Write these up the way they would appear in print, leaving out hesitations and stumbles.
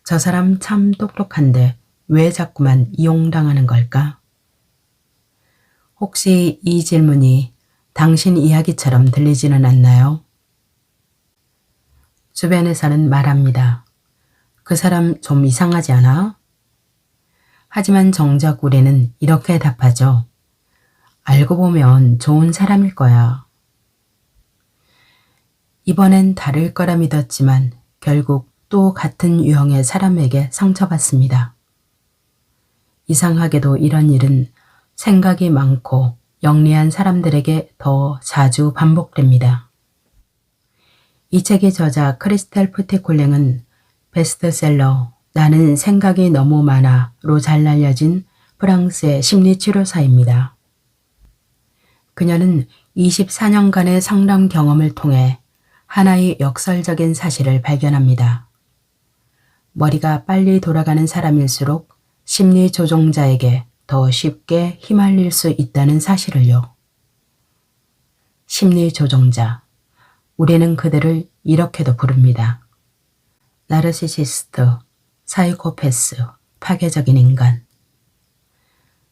저 사람 참 똑똑한데 왜 자꾸만 이용당하는 걸까? 혹시 이 질문이 당신 이야기처럼 들리지는 않나요? 주변에서는 말합니다. 그 사람 좀 이상하지 않아? 하지만 정작 우리는 이렇게 답하죠. 알고 보면 좋은 사람일 거야. 이번엔 다를 거라 믿었지만 결국 또 같은 유형의 사람에게 상처받습니다. 이상하게도 이런 일은 생각이 많고 영리한 사람들에게 더 자주 반복됩니다. 이 책의 저자 크리스텔 프티콜랭은 베스트셀러 나는 생각이 너무 많아로 잘 알려진 프랑스의 심리치료사입니다. 그녀는 24년간의 상담 경험을 통해 하나의 역설적인 사실을 발견합니다. 머리가 빨리 돌아가는 사람일수록 심리 조종자에게 더 쉽게 휘말릴 수 있다는 사실을요. 심리 조종자. 우리는 그들을 이렇게도 부릅니다. 나르시시스트, 사이코패스, 파괴적인 인간.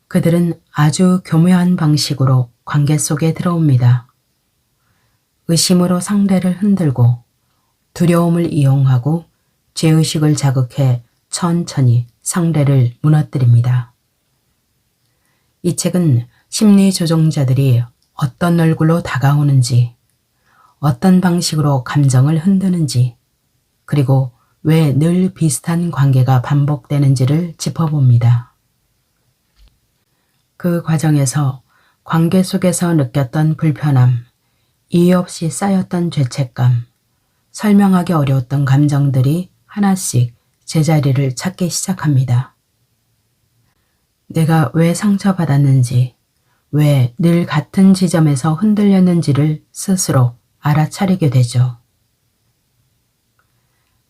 그들은 아주 교묘한 방식으로 관계 속에 들어옵니다. 의심으로 상대를 흔들고 두려움을 이용하고 죄의식을 자극해 천천히 상대를 무너뜨립니다. 이 책은 심리 조종자들이 어떤 얼굴로 다가오는지, 어떤 방식으로 감정을 흔드는지, 그리고 왜 늘 비슷한 관계가 반복되는지를 짚어봅니다. 그 과정에서 관계 속에서 느꼈던 불편함, 이유 없이 쌓였던 죄책감, 설명하기 어려웠던 감정들이 하나씩 제자리를 찾기 시작합니다. 내가 왜 상처받았는지, 왜 늘 같은 지점에서 흔들렸는지를 스스로 알아차리게 되죠.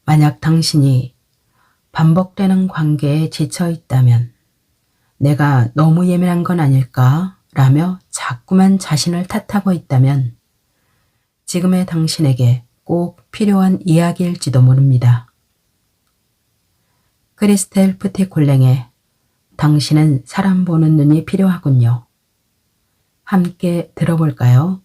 만약 당신이 반복되는 관계에 지쳐 있다면 내가 너무 예민한 건 아닐까? 라며 자꾸만 자신을 탓하고 있다면 지금의 당신에게 꼭 필요한 이야기일지도 모릅니다. 크리스텔 프티콜랭의 당신은 사람 보는 눈이 필요하군요. 함께 들어볼까요?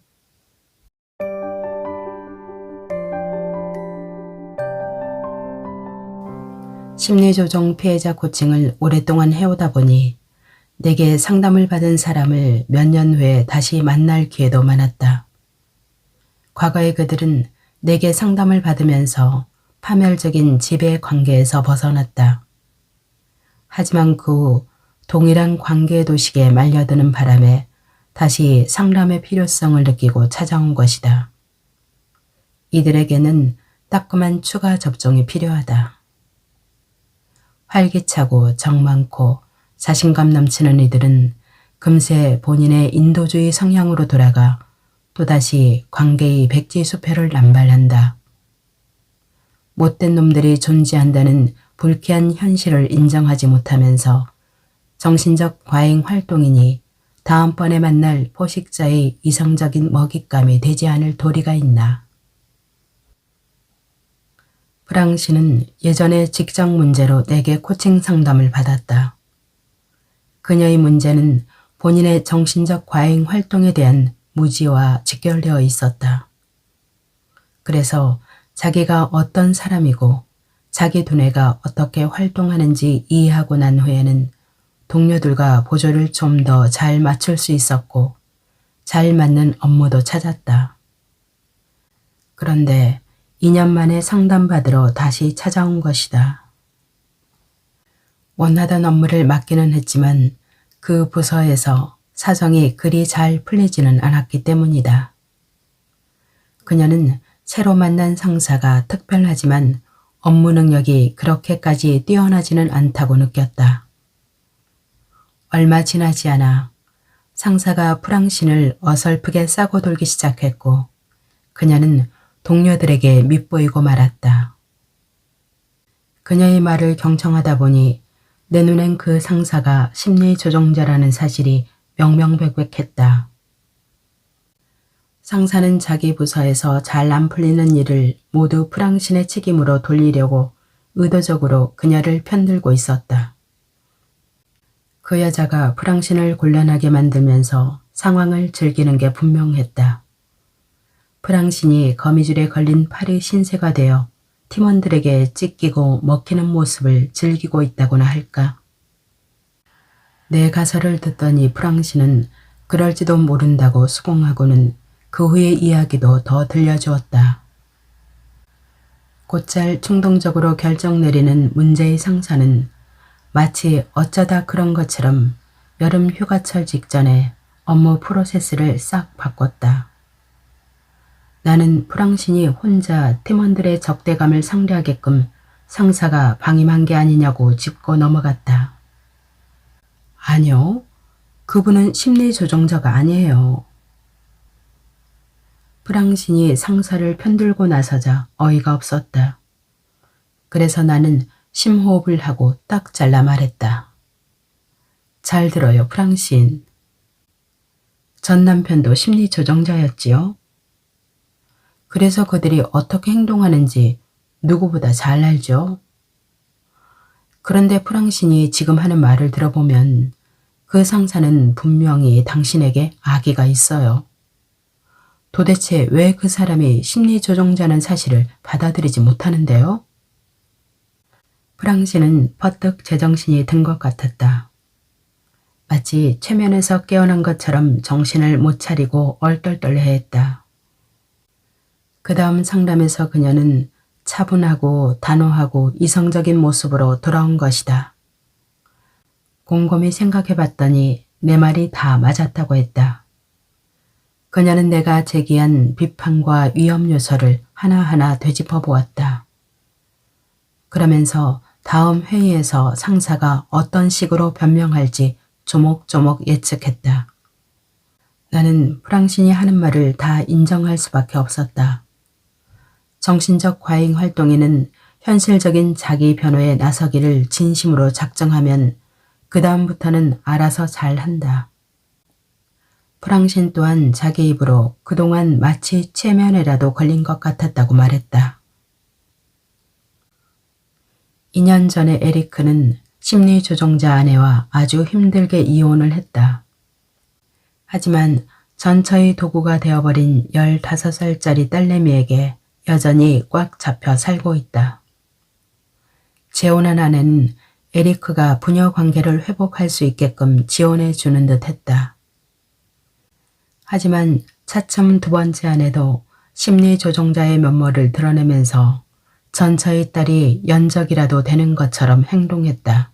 심리조종 피해자 코칭을 오랫동안 해오다 보니 내게 상담을 받은 사람을 몇 년 후에 다시 만날 기회도 많았다. 과거의 그들은 내게 상담을 받으면서 파멸적인 지배 관계에서 벗어났다. 하지만 그 후 동일한 관계 도식에 말려드는 바람에 다시 상담의 필요성을 느끼고 찾아온 것이다. 이들에게는 따끔한 추가 접종이 필요하다. 활기차고 정 많고 자신감 넘치는 이들은 금세 본인의 인도주의 성향으로 돌아가 또다시 관계의 백지수표를 남발한다. 못된 놈들이 존재한다는 불쾌한 현실을 인정하지 못하면서 정신적 과잉 활동이니 다음번에 만날 포식자의 이성적인 먹잇감이 되지 않을 도리가 있나. 프랑시는 예전에 직장 문제로 내게 코칭 상담을 받았다. 그녀의 문제는 본인의 정신적 과잉 활동에 대한 무지와 직결되어 있었다. 그래서 자기가 어떤 사람이고 자기 두뇌가 어떻게 활동하는지 이해하고 난 후에는 동료들과 보조를 좀 더 잘 맞출 수 있었고 잘 맞는 업무도 찾았다. 그런데 2년 만에 상담받으러 다시 찾아온 것이다. 원하던 업무를 맡기는 했지만 그 부서에서 사정이 그리 잘 풀리지는 않았기 때문이다. 그녀는 새로 만난 상사가 특별하지만 업무 능력이 그렇게까지 뛰어나지는 않다고 느꼈다. 얼마 지나지 않아 상사가 프랑신을 어설프게 싸고 돌기 시작했고 그녀는 동료들에게 밉보이고 말았다. 그녀의 말을 경청하다 보니 내 눈엔 그 상사가 심리조종자라는 사실이 명명백백했다. 상사는 자기 부서에서 잘 안 풀리는 일을 모두 프랑신의 책임으로 돌리려고 의도적으로 그녀를 편들고 있었다. 그 여자가 프랑신을 곤란하게 만들면서 상황을 즐기는 게 분명했다. 프랑신이 거미줄에 걸린 팔이 신세가 되어 팀원들에게 찢기고 먹히는 모습을 즐기고 있다고나 할까. 내 가설을 듣더니 프랑신은 그럴지도 모른다고 수긍하고는 그 후의 이야기도 더 들려주었다. 곧잘 충동적으로 결정 내리는 문제의 상사는 마치 어쩌다 그런 것처럼 여름 휴가철 직전에 업무 프로세스를 싹 바꿨다. 나는 프랑신이 혼자 팀원들의 적대감을 상대하게끔 상사가 방임한 게 아니냐고 짚고 넘어갔다. 아니요. 그분은 심리 조종자가 아니에요. 프랑신이 상사를 편들고 나서자 어이가 없었다. 그래서 나는 심호흡을 하고 딱 잘라 말했다. 잘 들어요, 프랑신. 전 남편도 심리 조종자였지요. 그래서 그들이 어떻게 행동하는지 누구보다 잘 알죠. 그런데 프랑신이 지금 하는 말을 들어보면 그 상사는 분명히 당신에게 악의가 있어요. 도대체 왜 그 사람이 심리 조종자는 사실을 받아들이지 못하는데요? 프랑신은 퍼뜩 제정신이 든 것 같았다. 마치 최면에서 깨어난 것처럼 정신을 못 차리고 얼떨떨해했다. 그 다음 상담에서 그녀는 차분하고 단호하고 이성적인 모습으로 돌아온 것이다. 곰곰이 생각해봤더니 내 말이 다 맞았다고 했다. 그녀는 내가 제기한 비판과 위험 요소를 하나하나 되짚어 보았다. 그러면서 다음 회의에서 상사가 어떤 식으로 변명할지 조목조목 예측했다. 나는 프랑신이 하는 말을 다 인정할 수밖에 없었다. 정신적 과잉 활동에는 현실적인 자기 변호에 나서기를 진심으로 작정하면 그 다음부터는 알아서 잘한다. 프랑신 또한 자기 입으로 그동안 마치 체면에라도 걸린 것 같았다고 말했다. 2년 전에 에리크는 심리조종자 아내와 아주 힘들게 이혼을 했다. 하지만 전처의 도구가 되어버린 15살짜리 딸내미에게 여전히 꽉 잡혀 살고 있다. 재혼한 아내는 에리크가 부녀 관계를 회복할 수 있게끔 지원해 주는 듯 했다. 하지만 차츰 두 번째 아내도 심리조종자의 면모를 드러내면서 전처의 딸이 연적이라도 되는 것처럼 행동했다.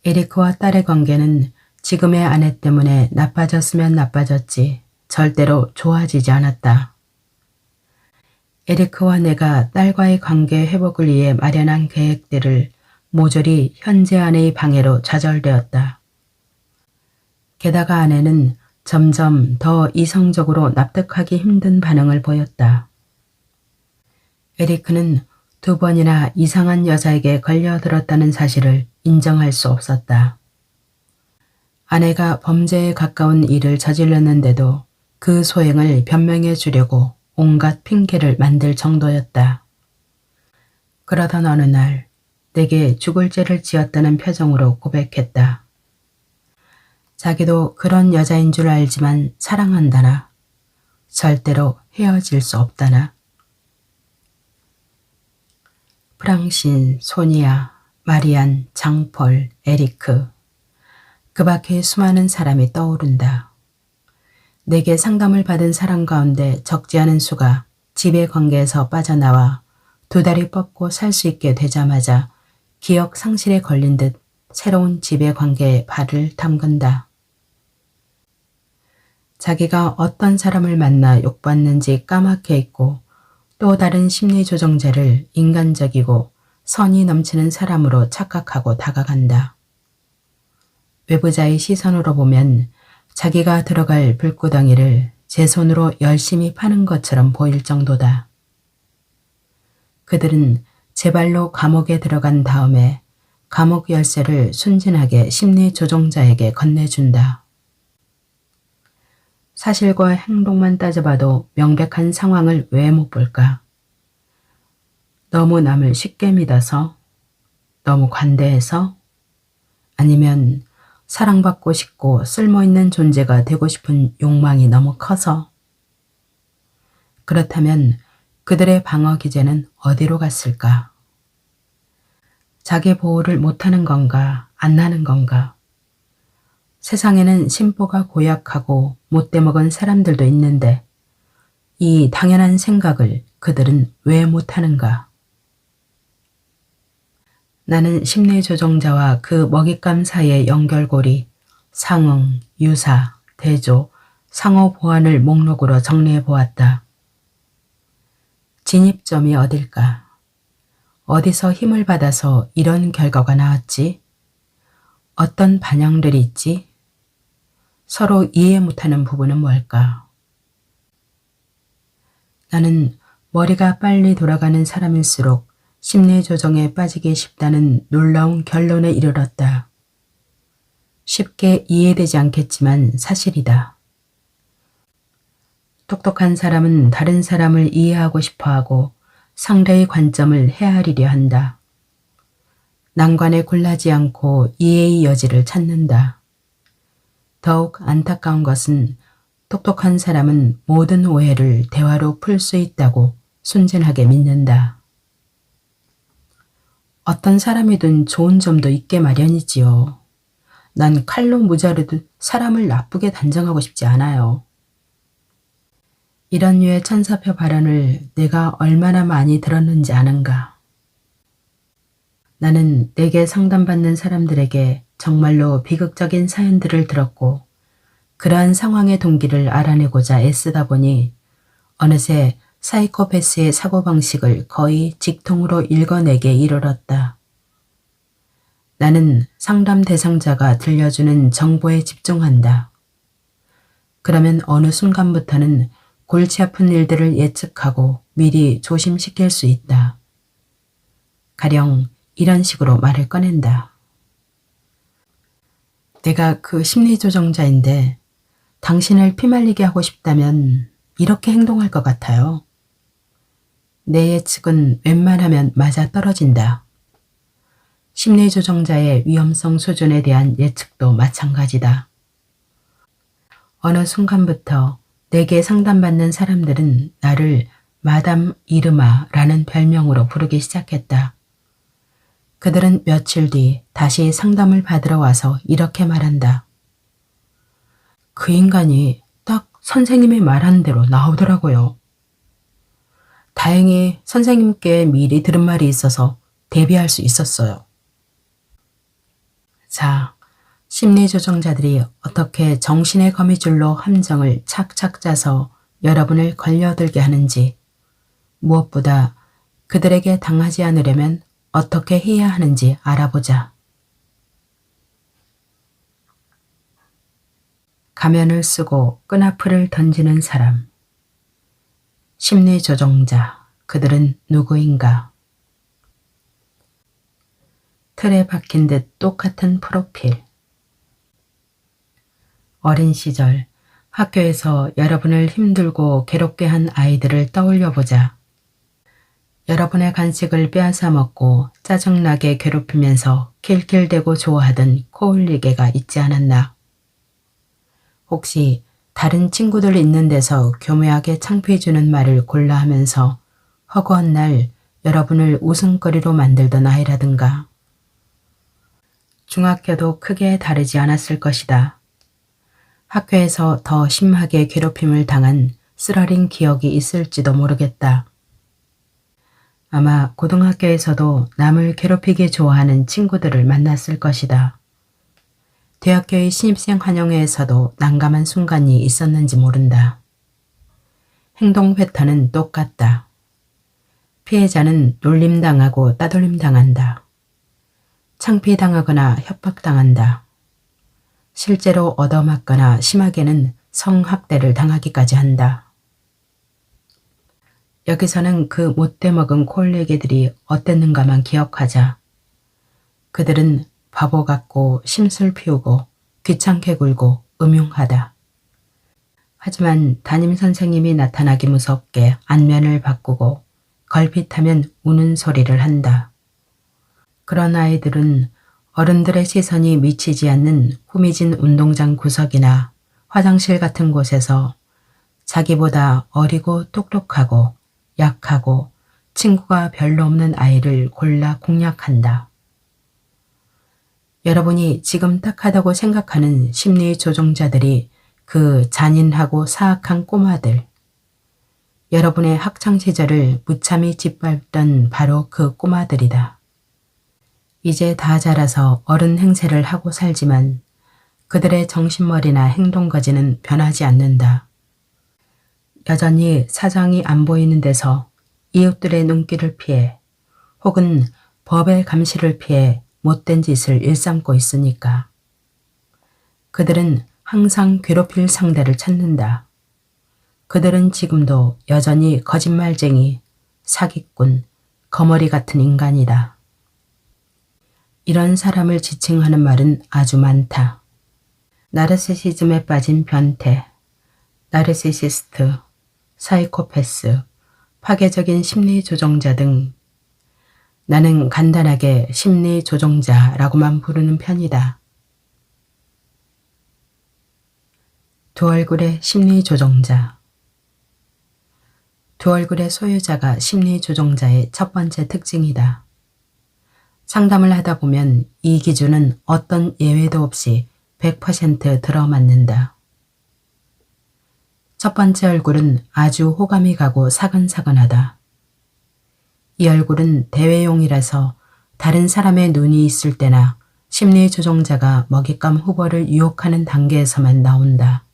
에리크와 딸의 관계는 지금의 아내 때문에 나빠졌으면 나빠졌지 절대로 좋아지지 않았다. 에리크와 내가 딸과의 관계 회복을 위해 마련한 계획들을 모조리 현재 아내의 방해로 좌절되었다. 게다가 아내는 점점 더 이성적으로 납득하기 힘든 반응을 보였다. 에리크는 2번이나 이상한 여자에게 걸려들었다는 사실을 인정할 수 없었다. 아내가 범죄에 가까운 일을 저질렀는데도 그 소행을 변명해 주려고 온갖 핑계를 만들 정도였다. 그러던 어느 날 내게 죽을 죄를 지었다는 표정으로 고백했다. 자기도 그런 여자인 줄 알지만 사랑한다나 절대로 헤어질 수 없다나. 프랑신, 소니아, 마리안, 장폴, 에리크. 그 밖에 수많은 사람이 떠오른다. 내게 상담을 받은 사람 가운데 적지 않은 수가 지배 관계에서 빠져나와 2다리 뻗고 살 수 있게 되자마자 기억 상실에 걸린 듯 새로운 지배 관계에 발을 담근다. 자기가 어떤 사람을 만나 욕받는지 까맣게 잊고 또 다른 심리조종자를 인간적이고 선이 넘치는 사람으로 착각하고 다가간다. 외부자의 시선으로 보면 자기가 들어갈 불구덩이를 제 손으로 열심히 파는 것처럼 보일 정도다. 그들은 제 발로 감옥에 들어간 다음에 감옥 열쇠를 순진하게 심리조종자에게 건네준다. 사실과 행동만 따져봐도 명백한 상황을 왜 못 볼까? 너무 남을 쉽게 믿어서? 너무 관대해서? 아니면 사랑받고 싶고 쓸모있는 존재가 되고 싶은 욕망이 너무 커서? 그렇다면 그들의 방어 기제는 어디로 갔을까? 자기 보호를 못하는 건가, 안 하는 건가? 세상에는 심보가 고약하고 못돼 먹은 사람들도 있는데 이 당연한 생각을 그들은 왜 못하는가? 나는 심리조종자와 그 먹잇감 사이의 연결고리, 상응, 유사, 대조, 상호 보완을 목록으로 정리해 보았다. 진입점이 어딜까? 어디서 힘을 받아서 이런 결과가 나왔지? 어떤 반영들이 있지? 서로 이해 못하는 부분은 뭘까? 나는 머리가 빨리 돌아가는 사람일수록 심리조정에 빠지기 쉽다는 놀라운 결론에 이르렀다. 쉽게 이해되지 않겠지만 사실이다. 똑똑한 사람은 다른 사람을 이해하고 싶어하고 상대의 관점을 헤아리려 한다. 난관에 굴하지 않고 이해의 여지를 찾는다. 더욱 안타까운 것은 똑똑한 사람은 모든 오해를 대화로 풀 수 있다고 순진하게 믿는다. 어떤 사람이든 좋은 점도 있게 마련이지요. 난 칼로 무자르듯 사람을 나쁘게 단정하고 싶지 않아요. 이런 류의 천사표 발언을 내가 얼마나 많이 들었는지 아는가. 나는 내게 상담받는 사람들에게 정말로 비극적인 사연들을 들었고 그러한 상황의 동기를 알아내고자 애쓰다 보니 어느새 사이코패스의 사고방식을 거의 직통으로 읽어내게 이르렀다. 나는 상담 대상자가 들려주는 정보에 집중한다. 그러면 어느 순간부터는 골치 아픈 일들을 예측하고 미리 조심시킬 수 있다. 가령 이런 식으로 말을 꺼낸다. 내가 그 심리조정자인데 당신을 피말리게 하고 싶다면 이렇게 행동할 것 같아요. 내 예측은 웬만하면 맞아 떨어진다. 심리조정자의 위험성 수준에 대한 예측도 마찬가지다. 어느 순간부터 내게 상담받는 사람들은 나를 마담 이르마라는 별명으로 부르기 시작했다. 그들은 며칠 뒤 다시 상담을 받으러 와서 이렇게 말한다. 그 인간이 딱 선생님이 말한 대로 나오더라고요. 다행히 선생님께 미리 들은 말이 있어서 대비할 수 있었어요. 자, 심리조정자들이 어떻게 정신의 거미줄로 함정을 착착 짜서 여러분을 걸려들게 하는지, 무엇보다 그들에게 당하지 않으려면 어떻게 해야 하는지 알아보자. 가면을 쓰고 끈앞을 던지는 사람. 심리조정자, 그들은 누구인가? 틀에 박힌 듯 똑같은 프로필. 어린 시절 학교에서 여러분을 힘들고 괴롭게 한 아이들을 떠올려 보자. 여러분의 간식을 빼앗아 먹고 짜증나게 괴롭히면서 킬킬대고 좋아하던 코울리개가 있지 않았나? 혹시 다른 친구들 있는 데서 교묘하게 창피해주는 말을 골라 하면서 허구한 날 여러분을 웃음거리로 만들던 아이라든가. 중학교도 크게 다르지 않았을 것이다. 학교에서 더 심하게 괴롭힘을 당한 쓰라린 기억이 있을지도 모르겠다. 아마 고등학교에서도 남을 괴롭히기 좋아하는 친구들을 만났을 것이다. 대학교의 신입생 환영회에서도 난감한 순간이 있었는지 모른다. 행동 패턴은 똑같다. 피해자는 놀림당하고 따돌림당한다. 창피당하거나 협박당한다. 실제로 얻어맞거나 심하게는 성학대를 당하기까지 한다. 여기서는 그 못돼 먹은 콜레게들이 어땠는가만 기억하자. 그들은 바보 같고 심술 피우고 귀찮게 굴고 음흉하다. 하지만 담임선생님이 나타나기 무섭게 안면을 바꾸고 걸핏하면 우는 소리를 한다. 그런 아이들은 어른들의 시선이 미치지 않는 후미진 운동장 구석이나 화장실 같은 곳에서 자기보다 어리고 똑똑하고 약하고 친구가 별로 없는 아이를 골라 공략한다. 여러분이 지금 딱하다고 생각하는 심리 조종자들이 그 잔인하고 사악한 꼬마들, 여러분의 학창시절을 무참히 짓밟던 바로 그 꼬마들이다. 이제 다 자라서 어른 행세를 하고 살지만 그들의 정신머리나 행동거지는 변하지 않는다. 여전히 사정이 안 보이는 데서 이웃들의 눈길을 피해 혹은 법의 감시를 피해 못된 짓을 일삼고 있으니까. 그들은 항상 괴롭힐 상대를 찾는다. 그들은 지금도 여전히 거짓말쟁이, 사기꾼, 거머리 같은 인간이다. 이런 사람을 지칭하는 말은 아주 많다. 나르시시즘에 빠진 변태, 나르시시스트, 사이코패스, 파괴적인 심리 조종자 등 나는 간단하게 심리 조종자라고만 부르는 편이다. 두 얼굴의 심리 조종자. 두 얼굴의 소유자가 심리 조종자의 첫 번째 특징이다. 상담을 하다 보면 이 기준은 어떤 예외도 없이 100% 들어맞는다. 첫 번째 얼굴은 아주 호감이 가고 사근사근하다. 이 얼굴은 대외용이라서 다른 사람의 눈이 있을 때나 심리 조종자가 먹잇감 후보를 유혹하는 단계에서만 나온다.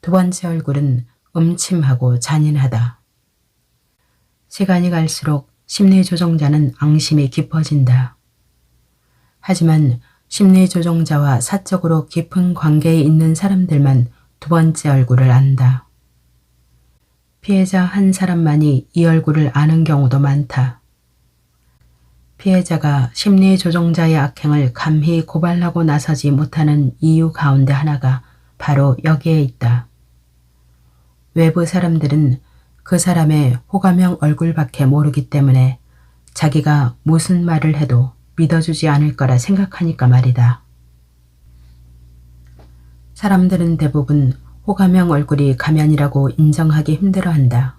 두 번째 얼굴은 음침하고 잔인하다. 시간이 갈수록 심리 조종자는 앙심이 깊어진다. 하지만 심리 조종자와 사적으로 깊은 관계에 있는 사람들만 두 번째 얼굴을 안다. 피해자 한 사람만이 이 얼굴을 아는 경우도 많다. 피해자가 심리 조종자의 악행을 감히 고발하고 나서지 못하는 이유 가운데 하나가 바로 여기에 있다. 외부 사람들은 그 사람의 호감형 얼굴밖에 모르기 때문에 자기가 무슨 말을 해도 믿어주지 않을 거라 생각하니까 말이다. 사람들은 대부분 호감형 얼굴이 가면이라고 인정하기 힘들어한다.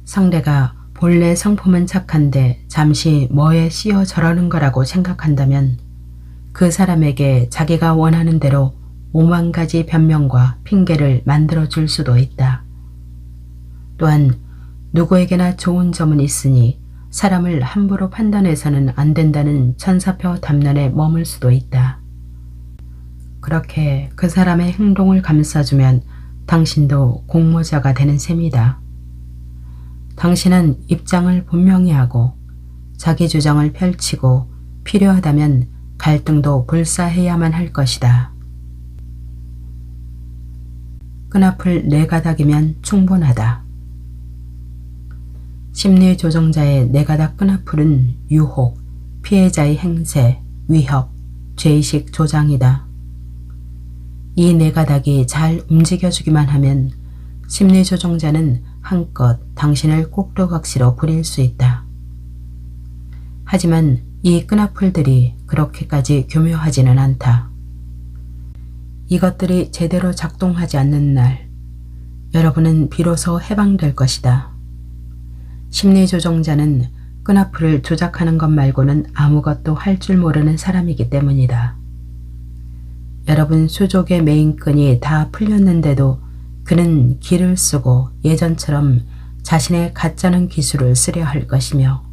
상대가 본래 성품은 착한데 잠시 뭐에 씌어 저러는 거라고 생각한다면 그 사람에게 자기가 원하는 대로 5만 가지 변명과 핑계를 만들어줄 수도 있다. 또한 누구에게나 좋은 점은 있으니 사람을 함부로 판단해서는 안 된다는 천사표 답론에 머물 수도 있다. 그렇게 그 사람의 행동을 감싸주면 당신도 공모자가 되는 셈이다. 당신은 입장을 분명히 하고 자기 주장을 펼치고 필요하다면 갈등도 불사해야만 할 것이다. 끈앞을 4가닥이면 충분하다. 심리 조종자의 4가닥 끈앞풀은 유혹, 피해자의 행세, 위협, 죄의식 조장이다. 이 4가닥이 잘 움직여주기만 하면 심리 조종자는 한껏 당신을 꼭두각시로 부릴 수 있다. 하지만 이 끈앞풀들이 그렇게까지 교묘하지는 않다. 이것들이 제대로 작동하지 않는 날, 여러분은 비로소 해방될 것이다. 심리 조종자는 끈앞풀을 조작하는 것 말고는 아무것도 할 줄 모르는 사람이기 때문이다. 여러분 수족의 메인끈이 다 풀렸는데도 그는 기를 쓰고 예전처럼 자신의 가짜는 기술을 쓰려 할 것이며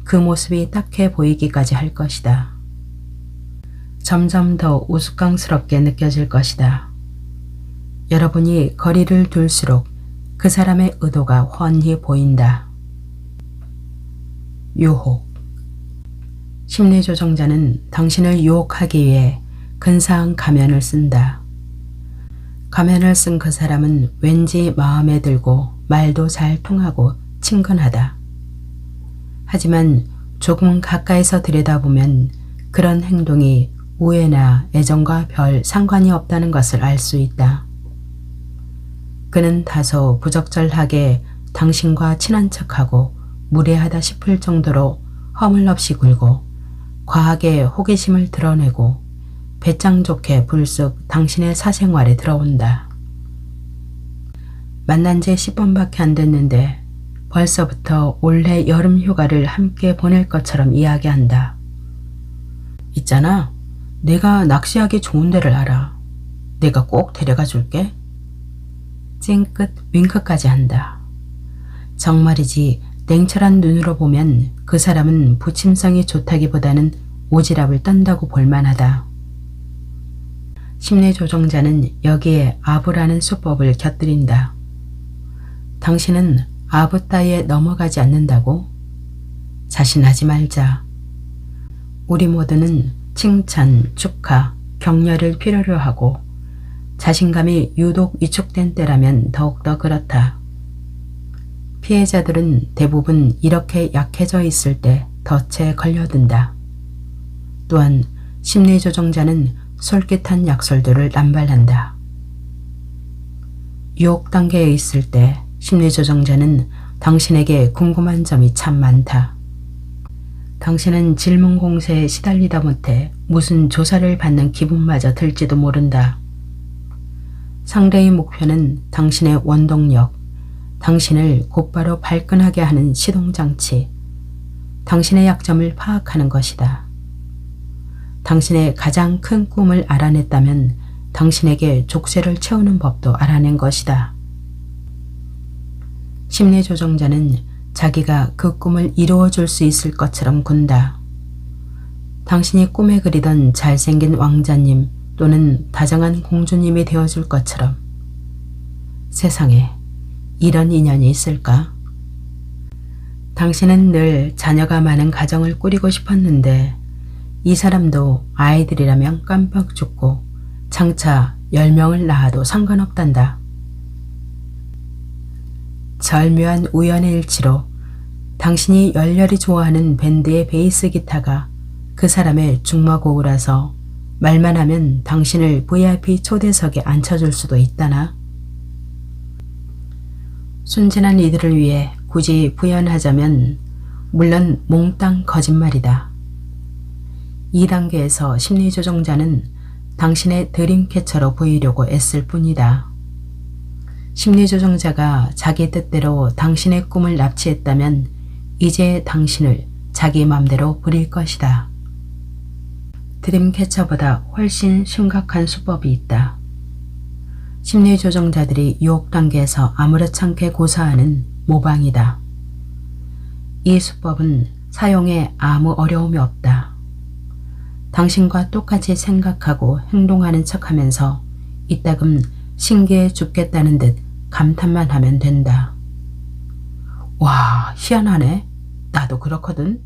그 모습이 딱해 보이기까지 할 것이다. 점점 더 우스꽝스럽게 느껴질 것이다. 여러분이 거리를 둘수록 그 사람의 의도가 훤히 보인다. 유혹. 심리조종자는 당신을 유혹하기 위해 근사한 가면을 쓴다. 가면을 쓴 그 사람은 왠지 마음에 들고 말도 잘 통하고 친근하다. 하지만 조금 가까이서 들여다보면 그런 행동이 우애나 애정과 별 상관이 없다는 것을 알 수 있다. 그는 다소 부적절하게 당신과 친한 척하고 무례하다 싶을 정도로 허물 없이 굴고 과하게 호기심을 드러내고 배짱 좋게 불쑥 당신의 사생활에 들어온다. 만난 지 10번밖에 안 됐는데 벌써부터 올해 여름 휴가를 함께 보낼 것처럼 이야기한다. 있잖아, 내가 낚시하기 좋은 데를 알아. 내가 꼭 데려가 줄게. 찡긋 윙크까지 한다. 정말이지 냉철한 눈으로 보면 그 사람은 부침성이 좋다기보다는 오지랖을 떤다고 볼만하다. 심리조종자는 여기에 아부라는 수법을 곁들인다. 당신은 아부 따위에 넘어가지 않는다고? 자신하지 말자. 우리 모두는 칭찬, 축하, 격려를 필요로 하고 자신감이 유독 위축된 때라면 더욱더 그렇다. 피해자들은 대부분 이렇게 약해져 있을 때 덫에 걸려든다. 또한 심리조종자는 솔깃한 약설들을 남발한다. 유혹 단계에 있을 때 심리조종자는 당신에게 궁금한 점이 참 많다. 당신은 질문 공세에 시달리다 못해 무슨 조사를 받는 기분마저 들지도 모른다. 상대의 목표는 당신의 원동력, 당신을 곧바로 발끈하게 하는 시동장치, 당신의 약점을 파악하는 것이다. 당신의 가장 큰 꿈을 알아냈다면 당신에게 족쇄를 채우는 법도 알아낸 것이다. 심리조종자는 자기가 그 꿈을 이루어줄 수 있을 것처럼 군다. 당신이 꿈에 그리던 잘생긴 왕자님 또는 다정한 공주님이 되어줄 것처럼. 세상에 이런 인연이 있을까? 당신은 늘 자녀가 많은 가정을 꾸리고 싶었는데 이 사람도 아이들이라면 깜빡 죽고 장차 10명을 낳아도 상관없단다. 절묘한 우연의 일치로 당신이 열렬히 좋아하는 밴드의 베이스 기타가 그 사람의 중마고우라서 말만 하면 당신을 VIP 초대석에 앉혀줄 수도 있다나? 순진한 이들을 위해 굳이 부연하자면 물론 몽땅 거짓말이다. 2단계에서 심리조종자는 당신의 드림캐쳐로 보이려고 애쓸 뿐이다. 심리조종자가 자기 뜻대로 당신의 꿈을 납치했다면 이제 당신을 자기 맘대로 부릴 것이다. 드림캐쳐보다 훨씬 심각한 수법이 있다. 심리조종자들이 유혹 단계에서 아무렇지 않게 고사하는 모방이다. 이 수법은 사용에 아무 어려움이 없다. 당신과 똑같이 생각하고 행동하는 척하면서 이따금 신기해 죽겠다는 듯 감탄만 하면 된다. 와, 희한하네. 나도 그렇거든.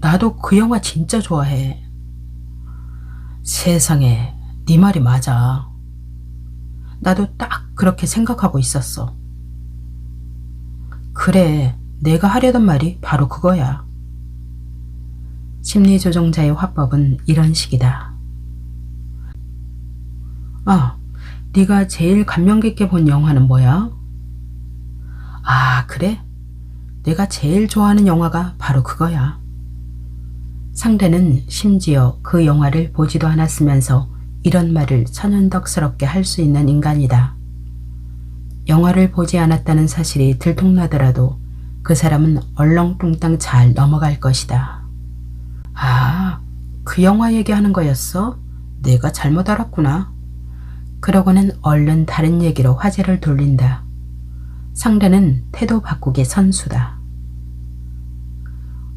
나도 그 영화 진짜 좋아해. 세상에, 네 말이 맞아. 나도 딱 그렇게 생각하고 있었어. 그래, 내가 하려던 말이 바로 그거야. 심리조종자의 화법은 이런 식이다. 아, 네가 제일 감명 깊게 본 영화는 뭐야? 아, 그래? 내가 제일 좋아하는 영화가 바로 그거야. 상대는 심지어 그 영화를 보지도 않았으면서 이런 말을 천연덕스럽게 할 수 있는 인간이다. 영화를 보지 않았다는 사실이 들통나더라도 그 사람은 얼렁뚱땅 잘 넘어갈 것이다. 아, 그 영화 얘기하는 거였어? 내가 잘못 알았구나. 그러고는 얼른 다른 얘기로 화제를 돌린다. 상대는 태도 바꾸기 선수다.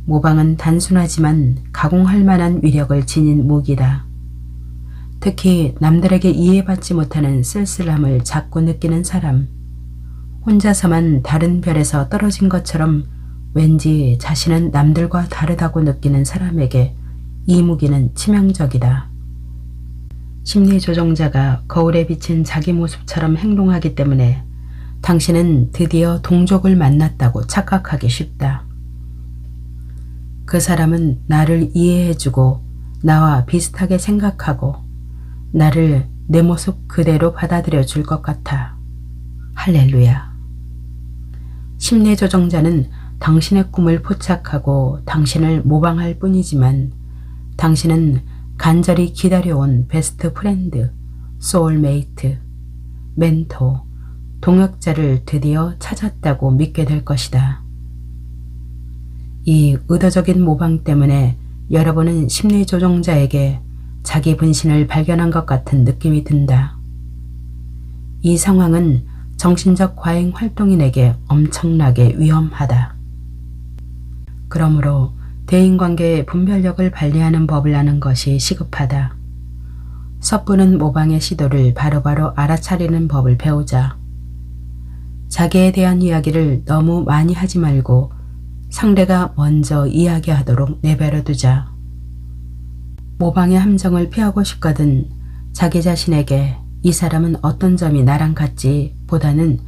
모방은 단순하지만 가공할 만한 위력을 지닌 무기다. 특히 남들에게 이해받지 못하는 쓸쓸함을 자꾸 느끼는 사람, 혼자서만 다른 별에서 떨어진 것처럼 왠지 자신은 남들과 다르다고 느끼는 사람에게 이 무기는 치명적이다. 심리조종자가 거울에 비친 자기 모습처럼 행동하기 때문에 당신은 드디어 동족을 만났다고 착각하기 쉽다. 그 사람은 나를 이해해주고 나와 비슷하게 생각하고 나를 내 모습 그대로 받아들여 줄 것 같아. 할렐루야. 심리조정자는 당신의 꿈을 포착하고 당신을 모방할 뿐이지만 당신은 간절히 기다려온 베스트 프렌드, 소울메이트, 멘토, 동역자를 드디어 찾았다고 믿게 될 것이다. 이 의도적인 모방 때문에 여러분은 심리조정자에게 자기 분신을 발견한 것 같은 느낌이 든다. 이 상황은 정신적 과잉 활동인에게 엄청나게 위험하다. 그러므로 대인관계의 분별력을 발휘하는 법을 아는 것이 시급하다. 섣부른 모방의 시도를 바로바로 알아차리는 법을 배우자. 자기에 대한 이야기를 너무 많이 하지 말고 상대가 먼저 이야기하도록 내버려두자. 모방의 함정을 피하고 싶거든 자기 자신에게 이 사람은 어떤 점이 나랑 같지 보다는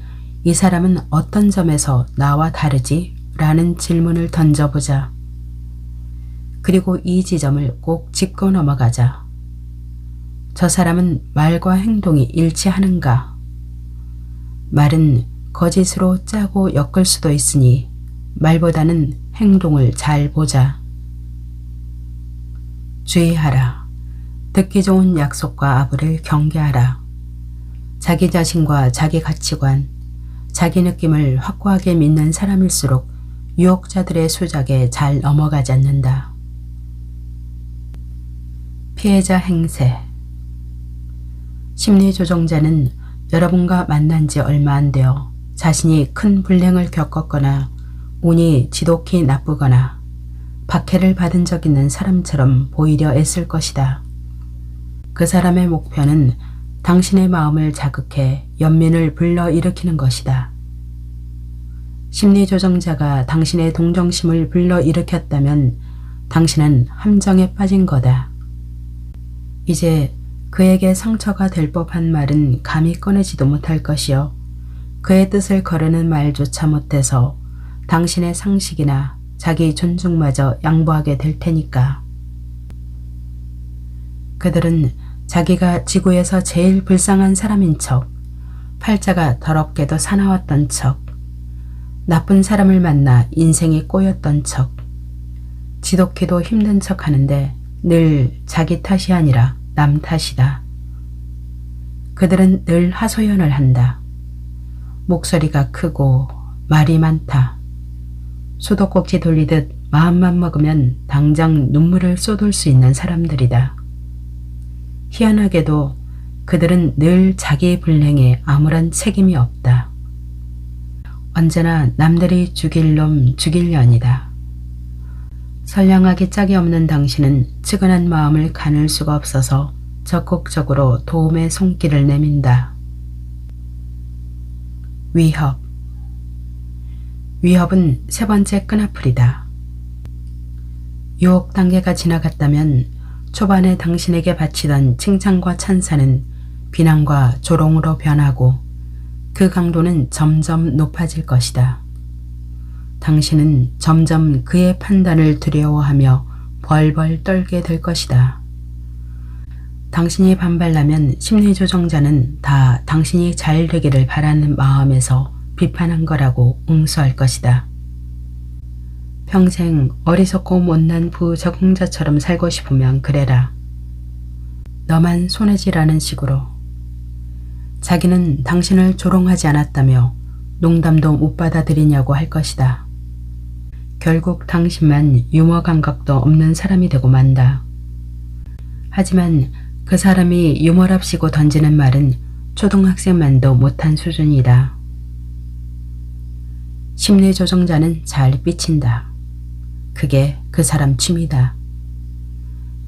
이 사람은 어떤 점에서 나와 다르지? 라는 질문을 던져보자. 그리고 이 지점을 꼭 짚고 넘어가자. 저 사람은 말과 행동이 일치하는가? 말은 거짓으로 짜고 엮을 수도 있으니 말보다는 행동을 잘 보자. 주의하라. 듣기 좋은 약속과 아부를 경계하라. 자기 자신과 자기 가치관, 자기 느낌을 확고하게 믿는 사람일수록 유혹자들의 수작에 잘 넘어가지 않는다. 피해자 행세. 심리조정자는 여러분과 만난 지 얼마 안 되어 자신이 큰 불행을 겪었거나 운이 지독히 나쁘거나 박해를 받은 적 있는 사람처럼 보이려 애쓸 것이다. 그 사람의 목표는 당신의 마음을 자극해 연민을 불러일으키는 것이다. 심리조정자가 당신의 동정심을 불러일으켰다면 당신은 함정에 빠진 거다. 이제 그에게 상처가 될 법한 말은 감히 꺼내지도 못할 것이요. 그의 뜻을 거르는 말조차 못해서 당신의 상식이나 자기 존중마저 양보하게 될 테니까. 그들은 자기가 지구에서 제일 불쌍한 사람인 척, 팔자가 더럽게도 사나웠던 척, 나쁜 사람을 만나 인생이 꼬였던 척, 지독히도 힘든 척 하는데 늘 자기 탓이 아니라 남 탓이다. 그들은 늘 하소연을 한다. 목소리가 크고 말이 많다. 수도꼭지 돌리듯 마음만 먹으면 당장 눈물을 쏟을 수 있는 사람들이다. 희한하게도 그들은 늘 자기 불행에 아무런 책임이 없다. 언제나 남들이 죽일 놈 죽일 년이다. 선량하기 짝이 없는 당신은 측은한 마음을 가눌 수가 없어서 적극적으로 도움의 손길을 내민다. 위협. 위협은 세 번째 끈아풀이다. 유혹 단계가 지나갔다면 초반에 당신에게 바치던 칭찬과 찬사는 비난과 조롱으로 변하고 그 강도는 점점 높아질 것이다. 당신은 점점 그의 판단을 두려워하며 벌벌 떨게 될 것이다. 당신이 반발하면 심리조정자는 다 당신이 잘 되기를 바라는 마음에서 비판한 거라고 응수할 것이다. 평생 어리석고 못난 부적응자처럼 살고 싶으면 그래라. 너만 손해지라는 식으로. 자기는 당신을 조롱하지 않았다며 농담도 못 받아들이냐고 할 것이다. 결국 당신만 유머 감각도 없는 사람이 되고 만다. 하지만 그 사람이 유머랍시고 던지는 말은 초등학생만도 못한 수준이다. 심리조정자는 잘 삐친다. 그게 그 사람 취미다.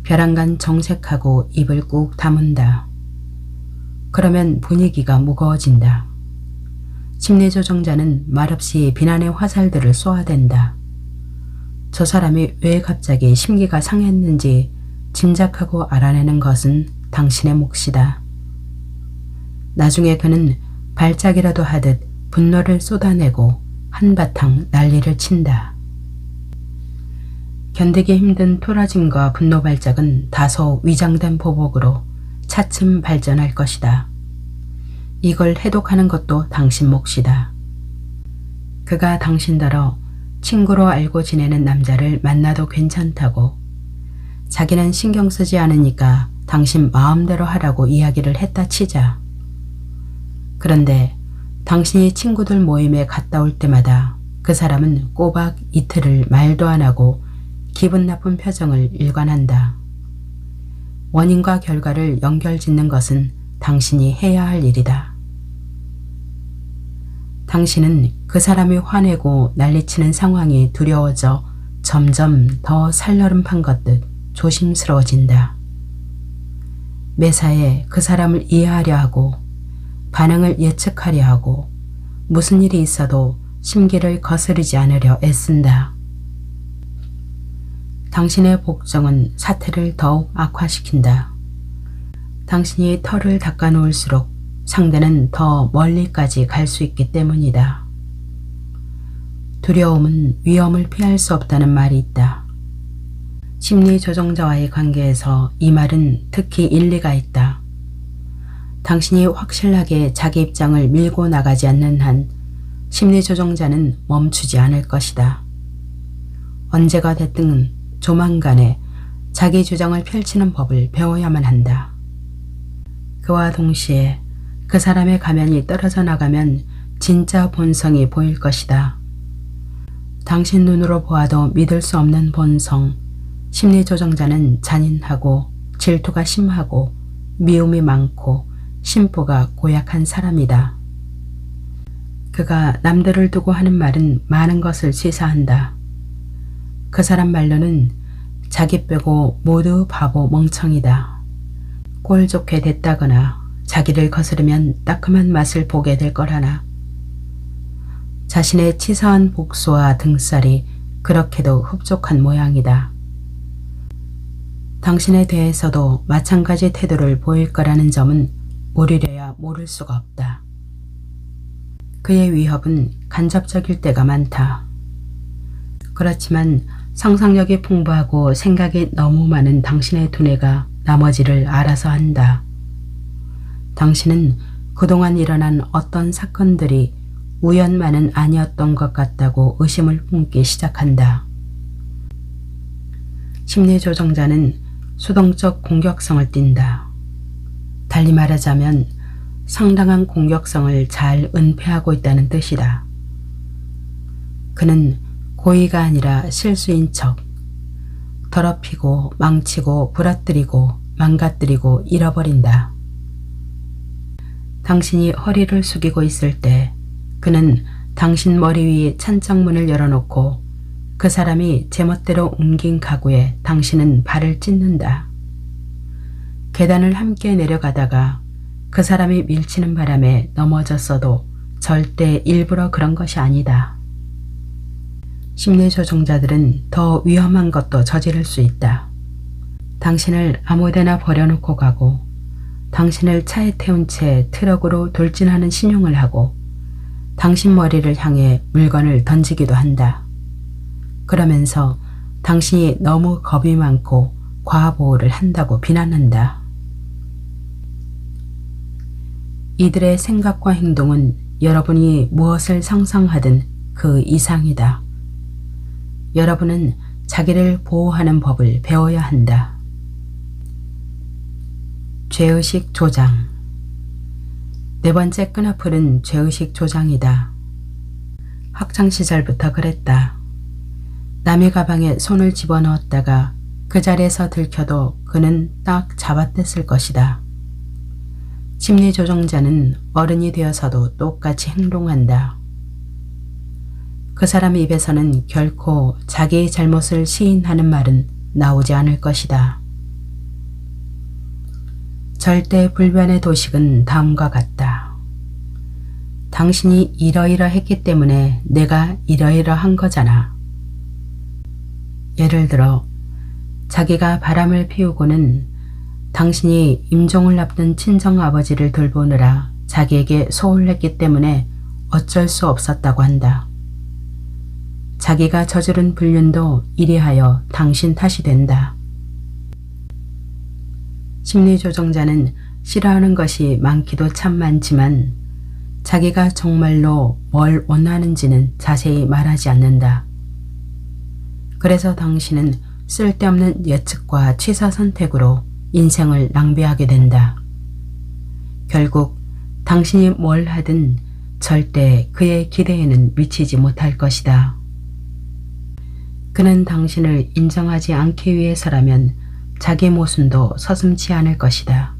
벼랑간 정색하고 입을 꾹 다문다. 그러면 분위기가 무거워진다. 심리조정자는 말없이 비난의 화살들을 쏘아댄다. 저 사람이 왜 갑자기 심기가 상했는지 짐작하고 알아내는 것은 당신의 몫이다. 나중에 그는 발작이라도 하듯 분노를 쏟아내고 한바탕 난리를 친다. 견디기 힘든 토라짐과 분노 발작은 다소 위장된 보복으로 차츰 발전할 것이다. 이걸 해독하는 것도 당신 몫이다. 그가 당신더러 친구로 알고 지내는 남자를 만나도 괜찮다고, 자기는 신경 쓰지 않으니까 당신 마음대로 하라고 이야기를 했다 치자. 그런데 당신이 친구들 모임에 갔다 올 때마다 그 사람은 꼬박 이틀을 말도 안 하고 기분 나쁜 표정을 일관한다. 원인과 결과를 연결짓는 것은 당신이 해야 할 일이다. 당신은 그 사람이 화내고 난리치는 상황이 두려워져 점점 더 살얼음판 걷듯 조심스러워진다. 매사에 그 사람을 이해하려 하고 반응을 예측하려 하고 무슨 일이 있어도 심기를 거스르지 않으려 애쓴다. 당신의 복종은 사태를 더욱 악화시킨다. 당신이 털을 닦아 놓을수록 상대는 더 멀리까지 갈 수 있기 때문이다. 두려움은 위험을 피할 수 없다는 말이 있다. 심리조정자와의 관계에서 이 말은 특히 일리가 있다. 당신이 확실하게 자기 입장을 밀고 나가지 않는 한 심리조정자는 멈추지 않을 것이다. 언제가 됐든 조만간에 자기 주장을 펼치는 법을 배워야만 한다. 그와 동시에 그 사람의 가면이 떨어져 나가면 진짜 본성이 보일 것이다. 당신 눈으로 보아도 믿을 수 없는 본성. 심리조정자는 잔인하고 질투가 심하고 미움이 많고 심보가 고약한 사람이다. 그가 남들을 두고 하는 말은 많은 것을 시사한다. 그 사람 말로는 자기 빼고 모두 바보 멍청이다. 꼴 좋게 됐다거나 자기를 거스르면 따끔한 맛을 보게 될 거라나. 자신의 치사한 복수와 등살이 그렇게도 흡족한 모양이다. 당신에 대해서도 마찬가지 태도를 보일 거라는 점은 모르려야 모를 수가 없다. 그의 위협은 간접적일 때가 많다. 그렇지만 상상력이 풍부하고 생각이 너무 많은 당신의 두뇌가 나머지를 알아서 한다. 당신은 그동안 일어난 어떤 사건들이 우연만은 아니었던 것 같다고 의심을 품기 시작한다. 심리조정자는 수동적 공격성을 띈다. 달리 말하자면 상당한 공격성을 잘 은폐하고 있다는 뜻이다. 그는 고의가 아니라 실수인 척 더럽히고 망치고 부러뜨리고 망가뜨리고 잃어버린다. 당신이 허리를 숙이고 있을 때 그는 당신 머리 위에 찬장문을 열어놓고 그 사람이 제멋대로 옮긴 가구에 당신은 발을 찢는다. 계단을 함께 내려가다가 그 사람이 밀치는 바람에 넘어졌어도 절대 일부러 그런 것이 아니다. 심리조정자들은 더 위험한 것도 저지를 수 있다. 당신을 아무데나 버려놓고 가고 당신을 차에 태운 채 트럭으로 돌진하는 신용을 하고 당신 머리를 향해 물건을 던지기도 한다. 그러면서 당신이 너무 겁이 많고 과보호를 한다고 비난한다. 이들의 생각과 행동은 여러분이 무엇을 상상하든 그 이상이다. 여러분은 자기를 보호하는 법을 배워야 한다. 죄의식 조장. 네 번째 끈어풀은 죄의식 조장이다. 학창시절부터 그랬다. 남의 가방에 손을 집어넣었다가 그 자리에서 들켜도 그는 딱 잡아댔을 것이다. 심리조정자는 어른이 되어서도 똑같이 행동한다. 그 사람 입에서는 결코 자기의 잘못을 시인하는 말은 나오지 않을 것이다. 절대 불변의 도식은 다음과 같다. 당신이 이러이러했기 때문에 내가 이러이러한 거잖아. 예를 들어 자기가 바람을 피우고는 당신이 임종을 앞둔 친정아버지를 돌보느라 자기에게 소홀했기 때문에 어쩔 수 없었다고 한다. 자기가 저지른 불륜도 이리하여 당신 탓이 된다. 심리조정자는 싫어하는 것이 많기도 참 많지만 자기가 정말로 뭘 원하는지는 자세히 말하지 않는다. 그래서 당신은 쓸데없는 예측과 취사 선택으로 인생을 낭비하게 된다. 결국 당신이 뭘 하든 절대 그의 기대에는 미치지 못할 것이다. 그는 당신을 인정하지 않기 위해서라면 자기 모순도 서슴지 않을 것이다.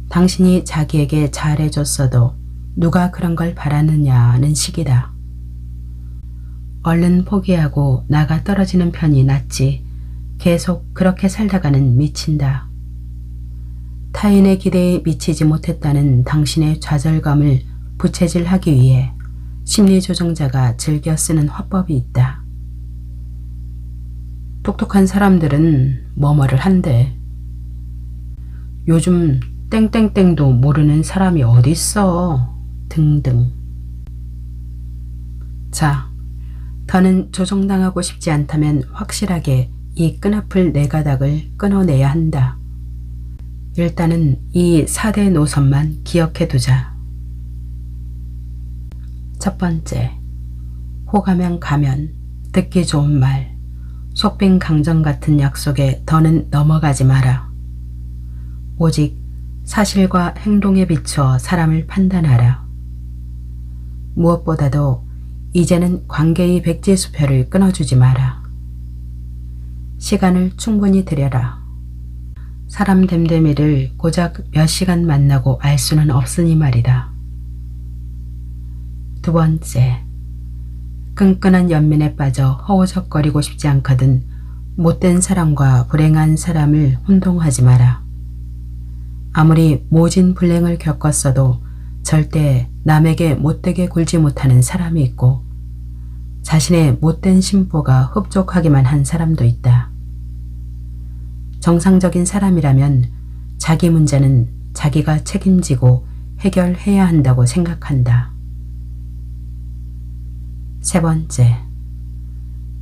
당신이 자기에게 잘해줬어도 누가 그런 걸 바라느냐는 식이다. 얼른 포기하고 나가 떨어지는 편이 낫지 계속 그렇게 살다가는 미친다. 타인의 기대에 미치지 못했다는 당신의 좌절감을 부채질하기 위해 심리조정자가 즐겨 쓰는 화법이 있다. 똑똑한 사람들은 뭐뭐를 한대. 요즘 땡땡땡도 모르는 사람이 어딨어. 등등. 자, 더는 조종당하고 싶지 않다면 확실하게 이 끈앞을 네 가닥을 끊어내야 한다. 일단은 이 4대 노선만 기억해두자. 첫 번째, 호가면 가면, 듣기 좋은 말, 속빈 강정 같은 약속에 더는 넘어가지 마라. 오직 사실과 행동에 비추어 사람을 판단하라. 무엇보다도 이제는 관계의 백지수표를 끊어주지 마라. 시간을 충분히 들여라. 사람 됨됨이를 고작 몇 시간 만나고 알 수는 없으니 말이다. 두 번째, 끈끈한 연민에 빠져 허우적거리고 싶지 않거든 못된 사람과 불행한 사람을 혼동하지 마라. 아무리 모진 불행을 겪었어도 절대 남에게 못되게 굴지 못하는 사람이 있고 자신의 못된 심보가 흡족하기만 한 사람도 있다. 정상적인 사람이라면 자기 문제는 자기가 책임지고 해결해야 한다고 생각한다. 세 번째,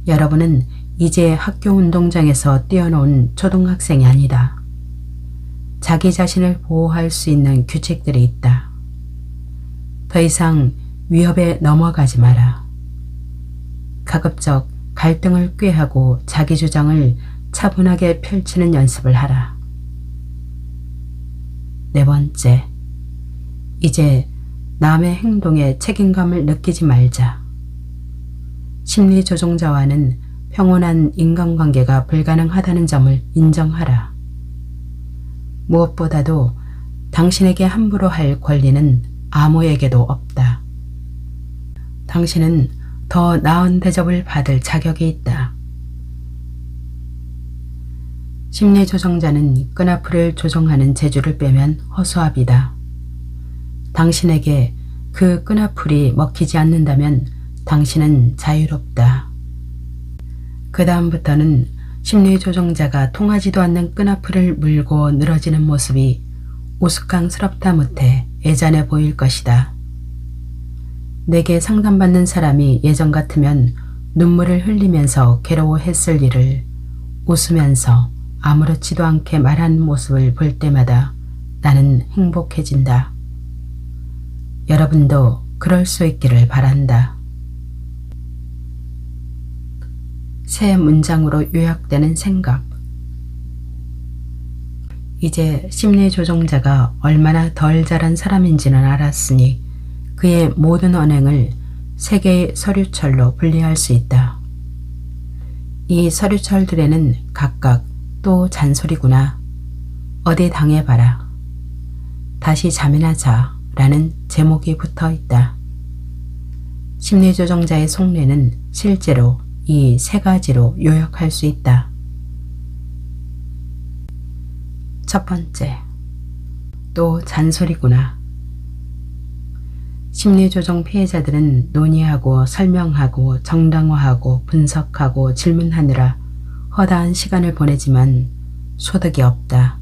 여러분은 이제 학교 운동장에서 뛰어놓은 초등학생이 아니다. 자기 자신을 보호할 수 있는 규칙들이 있다. 더 이상 위협에 넘어가지 마라. 가급적 갈등을 꾀하고 자기 주장을 차분하게 펼치는 연습을 하라. 네 번째, 이제 남의 행동에 책임감을 느끼지 말자. 심리조종자와는 평온한 인간관계가 불가능하다는 점을 인정하라. 무엇보다도 당신에게 함부로 할 권리는 아무에게도 없다. 당신은 더 나은 대접을 받을 자격이 있다. 심리조정자는 끈앞을 조종하는 재주를 빼면 허수아비다. 당신에게 그 끈앞풀이 먹히지 않는다면 당신은 자유롭다. 그 다음부터는 심리조정자가 통하지도 않는 끈앞풀을 물고 늘어지는 모습이 우스꽝스럽다 못해 애잔해 보일 것이다. 내게 상담받는 사람이 예전 같으면 눈물을 흘리면서 괴로워했을 일을 웃으면서 아무렇지도 않게 말하는 모습을 볼 때마다 나는 행복해진다. 여러분도 그럴 수 있기를 바란다. 새 문장으로 요약되는 생각. 이제 심리조종자가 얼마나 덜 자란 사람인지는 알았으니 그의 모든 언행을 세 개의 서류철로 분리할 수 있다. 이 서류철들에는 각각 또 잔소리구나, 어디 당해봐라, 다시 잠이나 자 라는 제목이 붙어 있다. 심리조정자의 속내는 실제로 이 세 가지로 요약할 수 있다. 첫 번째, 또 잔소리구나. 심리조정 피해자들은 논의하고 설명하고 정당화하고 분석하고 질문하느라 허다한 시간을 보내지만 소득이 없다.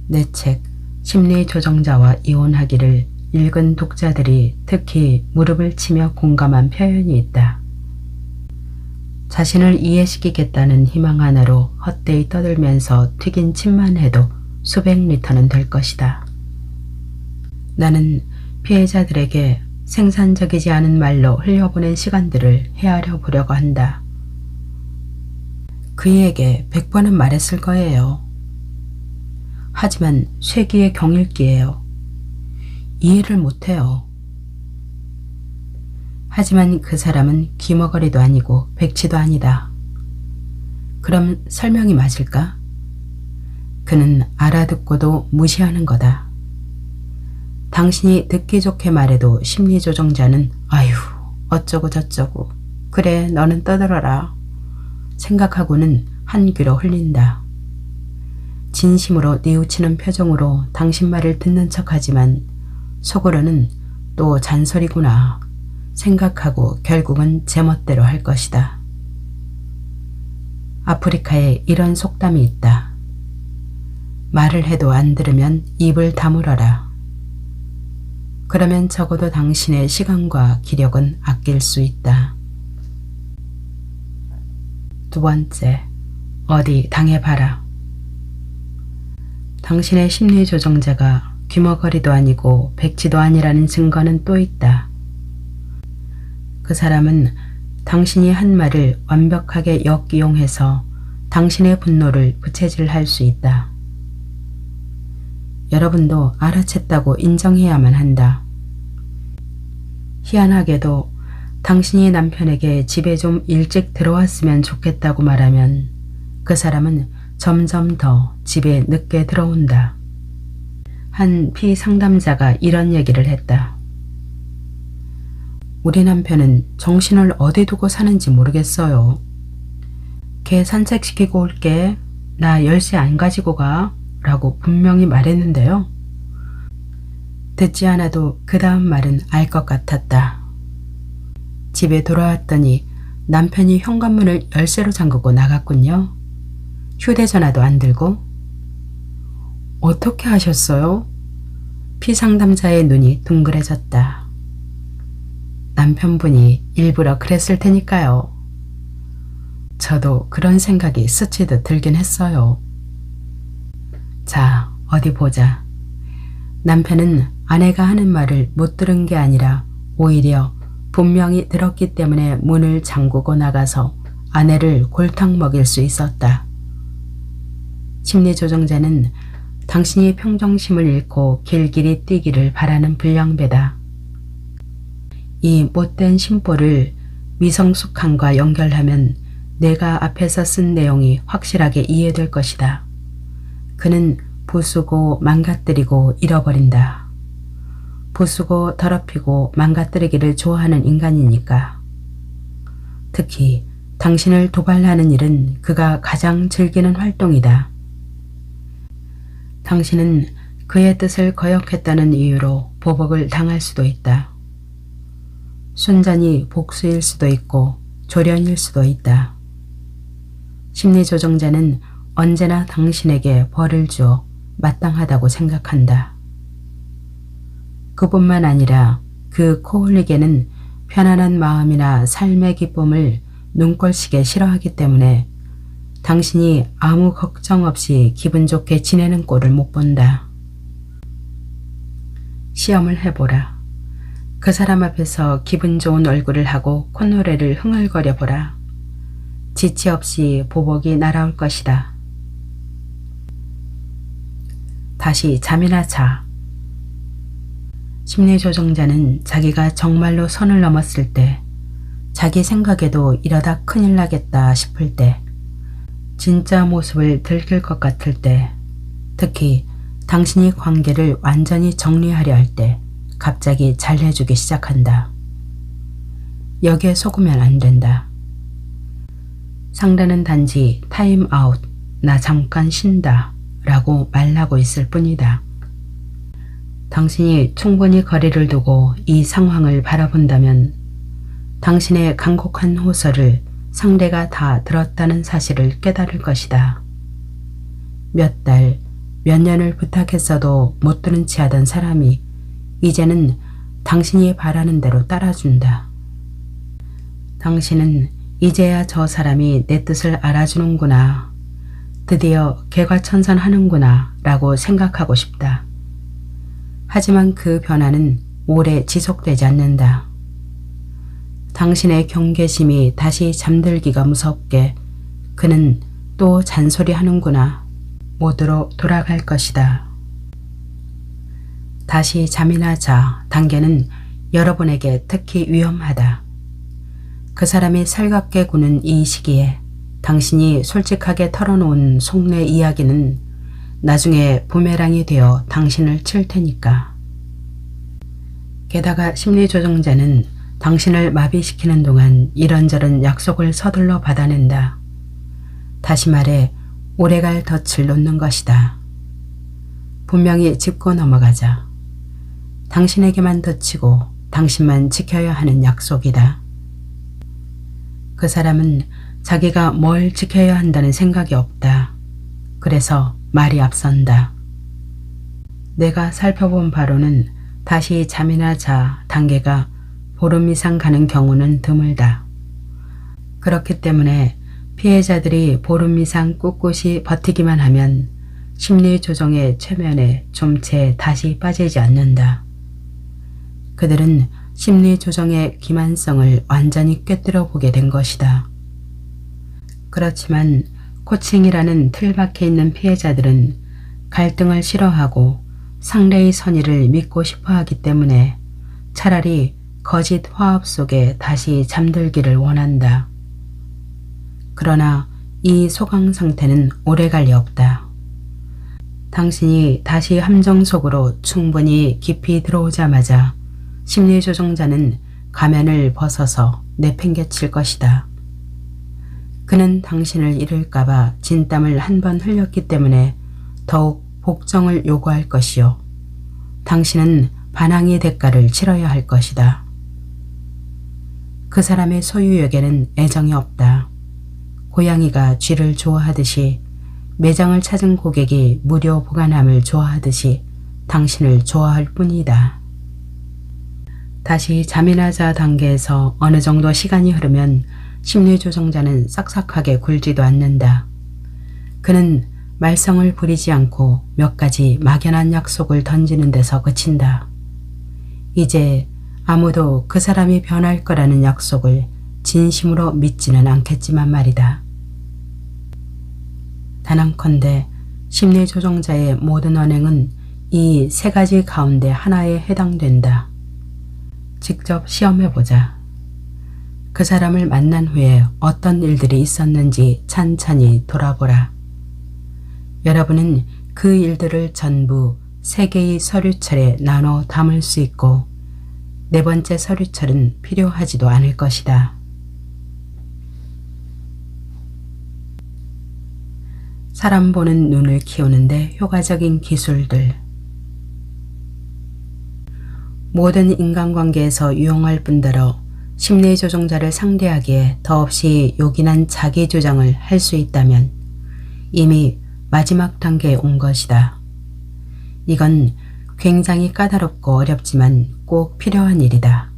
내 책 심리조정자와 이혼하기를 읽은 독자들이 특히 무릎을 치며 공감한 표현이 있다. 자신을 이해시키겠다는 희망 하나로 헛되이 떠들면서 튀긴 침만 해도 수백 리터는 될 것이다. 나는 피해자들에게 생산적이지 않은 말로 흘려보낸 시간들을 헤아려 보려고 한다. 그이에게 100번은 말했을 거예요. 하지만 쇠기의 경읽기예요. 이해를 못해요. 하지만 그 사람은 귀머거리도 아니고 백치도 아니다. 그럼 설명이 맞을까? 그는 알아듣고도 무시하는 거다. 당신이 듣기 좋게 말해도 심리조정자는 아유 어쩌고 저쩌고 그래 너는 떠들어라 생각하고는 한 귀로 흘린다. 진심으로 뉘우치는 표정으로 당신 말을 듣는 척하지만 속으로는 또 잔소리구나 생각하고 결국은 제멋대로 할 것이다. 아프리카에 이런 속담이 있다. 말을 해도 안 들으면 입을 다물어라. 그러면 적어도 당신의 시간과 기력은 아낄 수 있다. 두 번째, 어디 당해봐라. 당신의 심리조정자가 귀머거리도 아니고 백치도 아니라는 증거는 또 있다. 그 사람은 당신이 한 말을 완벽하게 역이용해서 당신의 분노를 부채질할 수 있다. 여러분도 알아챘다고 인정해야만 한다. 희한하게도 당신이 남편에게 집에 좀 일찍 들어왔으면 좋겠다고 말하면 그 사람은 점점 더 집에 늦게 들어온다. 한 피상담자가 이런 얘기를 했다. 우리 남편은 정신을 어디 두고 사는지 모르겠어요. 걔 산책시키고 올게. 나 열쇠 안 가지고 가. 라고 분명히 말했는데요. 듣지 않아도 그 다음 말은 알 것 같았다. 집에 돌아왔더니 남편이 현관문을 열쇠로 잠그고 나갔군요. 휴대전화도 안 들고. 어떻게 하셨어요? 피상담자의 눈이 둥그레졌다. 남편분이 일부러 그랬을 테니까요. 저도 그런 생각이 스치듯 들긴 했어요. 자, 어디 보자. 남편은 아내가 하는 말을 못 들은 게 아니라 오히려 분명히 들었기 때문에 문을 잠그고 나가서 아내를 골탕 먹일 수 있었다. 심리조정자는 당신이 평정심을 잃고 길길이 뛰기를 바라는 불량배다. 이 못된 심보를 미성숙함과 연결하면 내가 앞에서 쓴 내용이 확실하게 이해될 것이다. 그는 부수고 망가뜨리고 잃어버린다. 부수고 더럽히고 망가뜨리기를 좋아하는 인간이니까. 특히 당신을 도발하는 일은 그가 가장 즐기는 활동이다. 당신은 그의 뜻을 거역했다는 이유로 보복을 당할 수도 있다. 순전히 복수일 수도 있고 조련일 수도 있다. 심리조정자는 언제나 당신에게 벌을 주어 마땅하다고 생각한다. 그뿐만 아니라 그 코올리게는 편안한 마음이나 삶의 기쁨을 눈꼴시게 싫어하기 때문에 당신이 아무 걱정 없이 기분 좋게 지내는 꼴을 못 본다. 시험을 해보라. 그 사람 앞에서 기분 좋은 얼굴을 하고 콧노래를 흥얼거려 보라. 지체 없이 보복이 날아올 것이다. 다시 잠이나 자. 심리조정자는 자기가 정말로 선을 넘었을 때, 자기 생각에도 이러다 큰일 나겠다 싶을 때, 진짜 모습을 들킬 것 같을 때, 특히 당신이 관계를 완전히 정리하려 할 때 갑자기 잘해주기 시작한다. 여기에 속으면 안 된다. 상대는 단지 타임 아웃, 나 잠깐 쉰다 라고 말하고 있을 뿐이다. 당신이 충분히 거리를 두고 이 상황을 바라본다면 당신의 간곡한 호소를 상대가 다 들었다는 사실을 깨달을 것이다. 몇 달, 몇 년을 부탁했어도 못 들은 체 하던 사람이 이제는 당신이 바라는 대로 따라준다. 당신은 이제야 저 사람이 내 뜻을 알아주는구나, 드디어 개과천선하는구나 라고 생각하고 싶다. 하지만 그 변화는 오래 지속되지 않는다. 당신의 경계심이 다시 잠들기가 무섭게 그는 또 잔소리하는구나 모드로 돌아갈 것이다. 다시 잠이나 자 단계는 여러분에게 특히 위험하다. 그 사람이 살갑게 구는 이 시기에 당신이 솔직하게 털어놓은 속내 이야기는 나중에 부메랑이 되어 당신을 칠 테니까. 게다가 심리조정자는 당신을 마비시키는 동안 이런저런 약속을 서둘러 받아낸다. 다시 말해 오래갈 덫을 놓는 것이다. 분명히 짚고 넘어가자. 당신에게만 덧치고 당신만 지켜야 하는 약속이다. 그 사람은 자기가 뭘 지켜야 한다는 생각이 없다. 그래서 말이 앞선다. 내가 살펴본 바로는 다시 잠이나 자 단계가 보름 이상 가는 경우는 드물다. 그렇기 때문에 피해자들이 보름 이상 꿋꿋이 버티기만 하면 심리조정의 최면에 좀 채 다시 빠지지 않는다. 그들은 심리조정의 기만성을 완전히 꿰뚫어 보게 된 것이다. 그렇지만 코칭이라는 틀 박혀 있는 피해자들은 갈등을 싫어하고 상대의 선의를 믿고 싶어 하기 때문에 차라리 거짓 화합 속에 다시 잠들기를 원한다. 그러나 이 소강 상태는 오래갈 리 없다. 당신이 다시 함정 속으로 충분히 깊이 들어오자마자 심리조정자는 가면을 벗어서 내팽개칠 것이다. 그는 당신을 잃을까봐 진땀을 한 번 흘렸기 때문에 더욱 복종을 요구할 것이요. 당신은 반항의 대가를 치러야 할 것이다. 그 사람의 소유욕에는 애정이 없다. 고양이가 쥐를 좋아하듯이 매장을 찾은 고객이 무료 보관함을 좋아하듯이 당신을 좋아할 뿐이다. 다시 잠이나 자 단계에서 어느 정도 시간이 흐르면 심리조정자는 싹싹하게 굴지도 않는다. 그는 말썽을 부리지 않고 몇 가지 막연한 약속을 던지는 데서 그친다. 이제 아무도 그 사람이 변할 거라는 약속을 진심으로 믿지는 않겠지만 말이다. 단언컨대 심리조정자의 모든 언행은 이 세 가지 가운데 하나에 해당된다. 직접 시험해보자. 그 사람을 만난 후에 어떤 일들이 있었는지 찬찬히 돌아보라. 여러분은 그 일들을 전부 3개의 서류철에 나눠 담을 수 있고 4번째 서류철은 필요하지도 않을 것이다. 사람 보는 눈을 키우는데 효과적인 기술들. 모든 인간관계에서 유용할 뿐더러 심리조정자를 상대하기에 더없이 요긴한 자기주장을 할 수 있다면 이미 마지막 단계에 온 것이다. 이건 굉장히 까다롭고 어렵지만 꼭 필요한 일이다.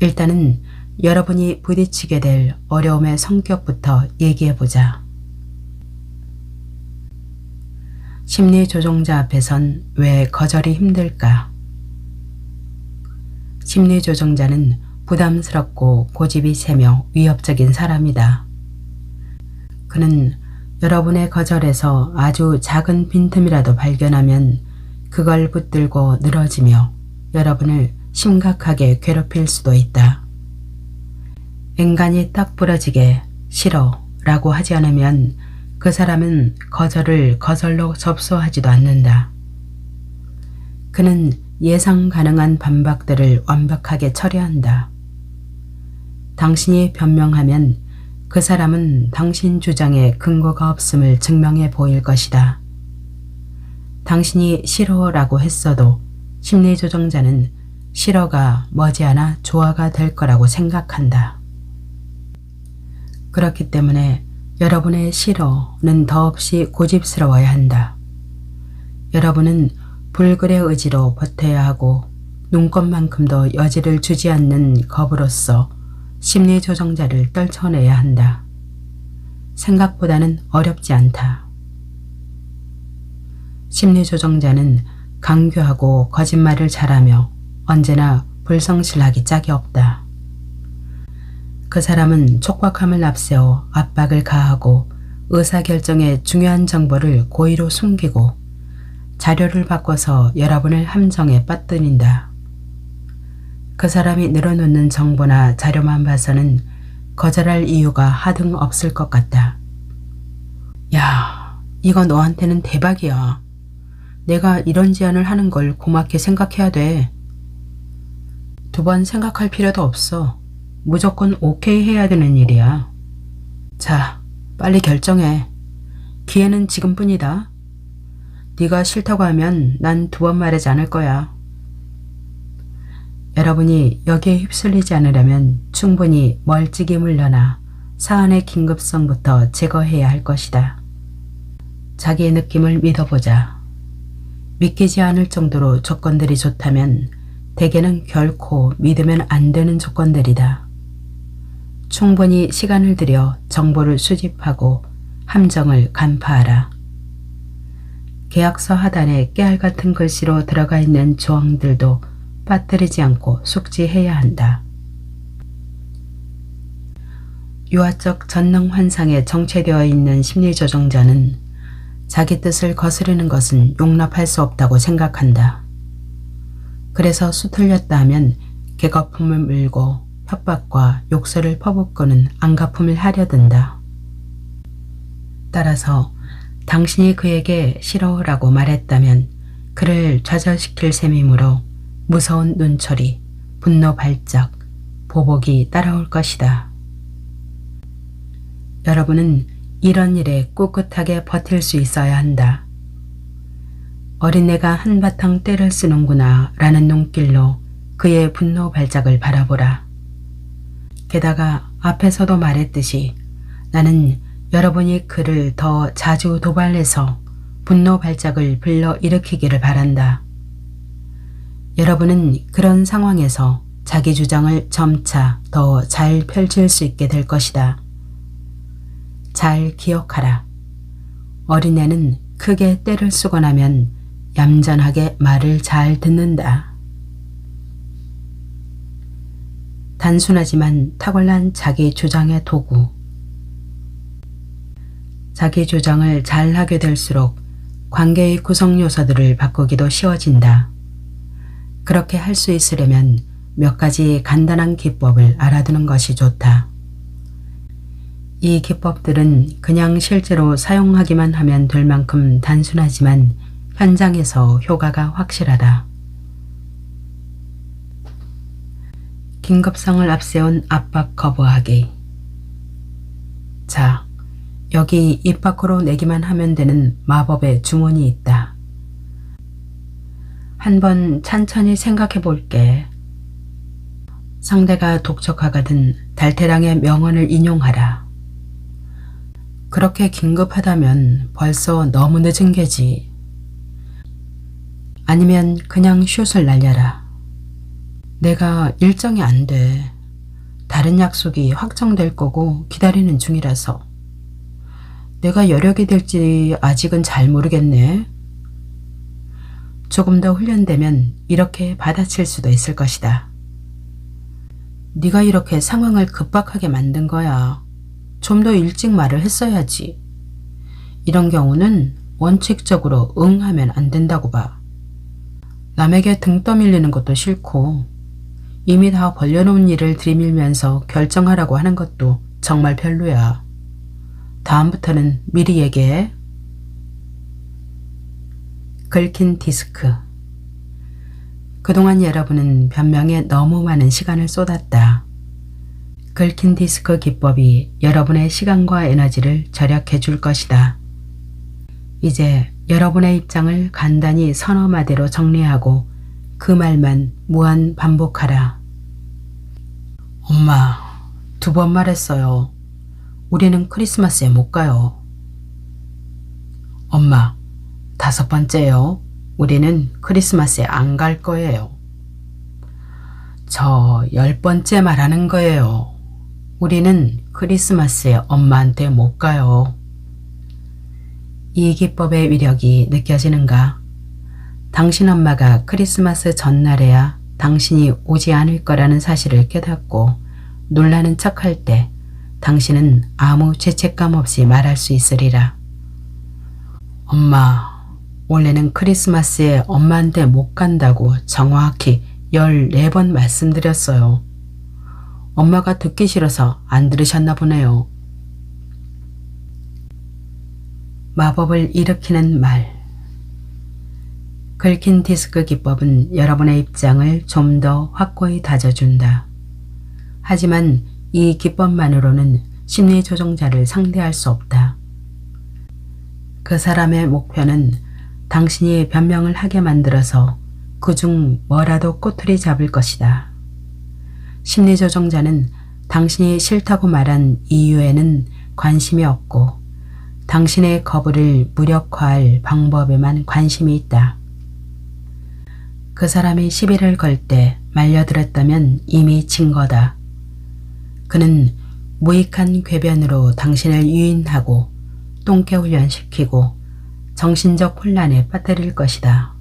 일단은 여러분이 부딪히게 될 어려움의 성격부터 얘기해보자. 심리조정자 앞에선 왜 거절이 힘들까? 심리조정자는 부담스럽고 고집이 세며 위협적인 사람이다. 그는 여러분의 거절에서 아주 작은 빈틈이라도 발견하면 그걸 붙들고 늘어지며 여러분을 심각하게 괴롭힐 수도 있다. 앵간히 딱 부러지게 싫어 라고 하지 않으면 그 사람은 거절을 거절로 접수하지도 않는다. 그는 예상 가능한 반박들을 완벽하게 처리한다. 당신이 변명하면 그 사람은 당신 주장에 근거가 없음을 증명해 보일 것이다. 당신이 싫어라고 했어도 심리조정자는 싫어가 머지않아 좋아가 될 거라고 생각한다. 그렇기 때문에 여러분의 싫어는 더없이 고집스러워야 한다. 여러분은 불굴의 의지로 버텨야 하고 눈꽃만큼도 여지를 주지 않는 겁으로써 심리조정자를 떨쳐내야 한다. 생각보다는 어렵지 않다. 심리조정자는 강교하고 거짓말을 잘하며 언제나 불성실하기 짝이 없다. 그 사람은 촉박함을 앞세워 압박을 가하고 의사결정에 중요한 정보를 고의로 숨기고 자료를 바꿔서 여러분을 함정에 빠뜨린다. 그 사람이 늘어놓는 정보나 자료만 봐서는 거절할 이유가 하등 없을 것 같다. 야, 이거 너한테는 대박이야. 내가 이런 제안을 하는 걸 고맙게 생각해야 돼. 2번 생각할 필요도 없어. 무조건 오케이 해야 되는 일이야. 자, 빨리 결정해. 기회는 지금뿐이다. 네가 싫다고 하면 난 2번 말하지 않을 거야. 여러분이 여기에 휩쓸리지 않으려면 충분히 멀찍이 물러나 사안의 긴급성부터 제거해야 할 것이다. 자기의 느낌을 믿어보자. 믿기지 않을 정도로 조건들이 좋다면 대개는 결코 믿으면 안 되는 조건들이다. 충분히 시간을 들여 정보를 수집하고 함정을 간파하라. 계약서 하단에 깨알 같은 글씨로 들어가 있는 조항들도 빠뜨리지 않고 숙지해야 한다. 유아적 전능 환상에 정체되어 있는 심리조정자는 자기 뜻을 거스르는 것은 용납할 수 없다고 생각한다. 그래서 수틀렸다 하면 개거품을 물고 협박과 욕설을 퍼붓고는 안갚음을 하려 든다. 따라서 당신이 그에게 싫어라고 말했다면 그를 좌절시킬 셈이므로 무서운 눈초리, 분노 발작, 보복이 따라올 것이다. 여러분은 이런 일에 꿋꿋하게 버틸 수 있어야 한다. 어린애가 한바탕 떼를 쓰는구나 라는 눈길로 그의 분노 발작을 바라보라. 게다가 앞에서도 말했듯이 나는 여러분이 그를 더 자주 도발해서 분노 발작을 불러일으키기를 바란다. 여러분은 그런 상황에서 자기 주장을 점차 더 잘 펼칠 수 있게 될 것이다. 잘 기억하라. 어린애는 크게 떼를 쓰고 나면 얌전하게 말을 잘 듣는다. 단순하지만 탁월한 자기 주장의 도구. 자기 주장을 잘하게 될수록 관계의 구성 요소들을 바꾸기도 쉬워진다. 그렇게 할 수 있으려면 몇 가지 간단한 기법을 알아두는 것이 좋다. 이 기법들은 그냥 실제로 사용하기만 하면 될 만큼 단순하지만 현장에서 효과가 확실하다. 긴급성을 앞세운 압박 거부하기. 자, 여기 입 밖으로 내기만 하면 되는 마법의 주문이 있다. 한번 천천히 생각해 볼게. 상대가 독촉하거든 달태랑의 명언을 인용하라. 그렇게 긴급하다면 벌써 너무 늦은 게지. 아니면 그냥 슛을 날려라. 내가 일정이 안 돼. 다른 약속이 확정될 거고 기다리는 중이라서. 내가 여력이 될지 아직은 잘 모르겠네. 조금 더 훈련되면 이렇게 받아칠 수도 있을 것이다. 네가 이렇게 상황을 급박하게 만든 거야. 좀 더 일찍 말을 했어야지. 이런 경우는 원칙적으로 응 하면 안 된다고 봐. 남에게 등 떠밀리는 것도 싫고 이미 다 벌려놓은 일을 들이밀면서 결정하라고 하는 것도 정말 별로야. 다음부터는 미리 얘기해. 긁힌 디스크. 그동안 여러분은 변명에 너무 많은 시간을 쏟았다. 긁힌 디스크 기법이 여러분의 시간과 에너지를 절약해 줄 것이다. 이제 여러분의 입장을 간단히 서너 마디로 정리하고 그 말만 무한 반복하라. 엄마, 2번 말했어요. 우리는 크리스마스에 못 가요. 엄마, 5번째요. 우리는 크리스마스에 안 갈 거예요. 저 10번째 말하는 거예요. 우리는 크리스마스에 엄마한테 못 가요. 이 기법의 위력이 느껴지는가? 당신 엄마가 크리스마스 전날에야 당신이 오지 않을 거라는 사실을 깨닫고 놀라는 척할 때 당신은 아무 죄책감 없이 말할 수 있으리라. 엄마, 원래는 크리스마스에 엄마한테 못 간다고 정확히 14번 말씀드렸어요. 엄마가 듣기 싫어서 안 들으셨나 보네요. 마법을 일으키는 말. 긁힌 디스크 기법은 여러분의 입장을 좀 더 확고히 다져준다. 하지만 이 기법만으로는 심리 조종자를 상대할 수 없다. 그 사람의 목표는 당신이 변명을 하게 만들어서 그중 뭐라도 꼬투리 잡을 것이다. 심리 조종자는 당신이 싫다고 말한 이유에는 관심이 없고 당신의 거부를 무력화할 방법에만 관심이 있다. 그 사람이 시비를 걸 때 말려들었다면 이미 진 거다. 그는 무익한 궤변으로 당신을 유인하고 똥개 훈련시키고 정신적 혼란에 빠뜨릴 것이다.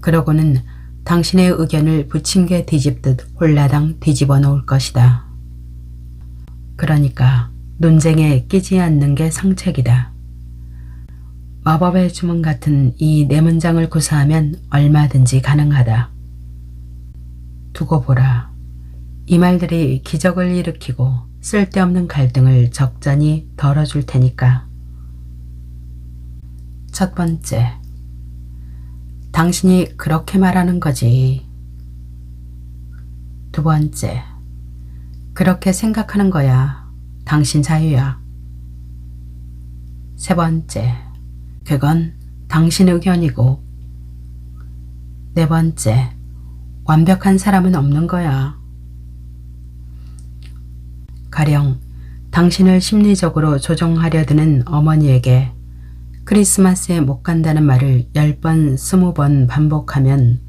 그러고는 당신의 의견을 부침개 뒤집듯 홀라당 뒤집어 놓을 것이다. 그러니까 논쟁에 끼지 않는 게 상책이다. 마법의 주문 같은 이 네 문장을 구사하면 얼마든지 가능하다. 두고 보라. 이 말들이 기적을 일으키고 쓸데없는 갈등을 적잖이 덜어줄 테니까. 첫 번째, 당신이 그렇게 말하는 거지. 두 번째, 그렇게 생각하는 거야. 당신 자유야. 세 번째, 그건 당신 의견이고. 네 번째, 완벽한 사람은 없는 거야. 가령 당신을 심리적으로 조종하려 드는 어머니에게 크리스마스에 못 간다는 말을 10번, 20번 반복하면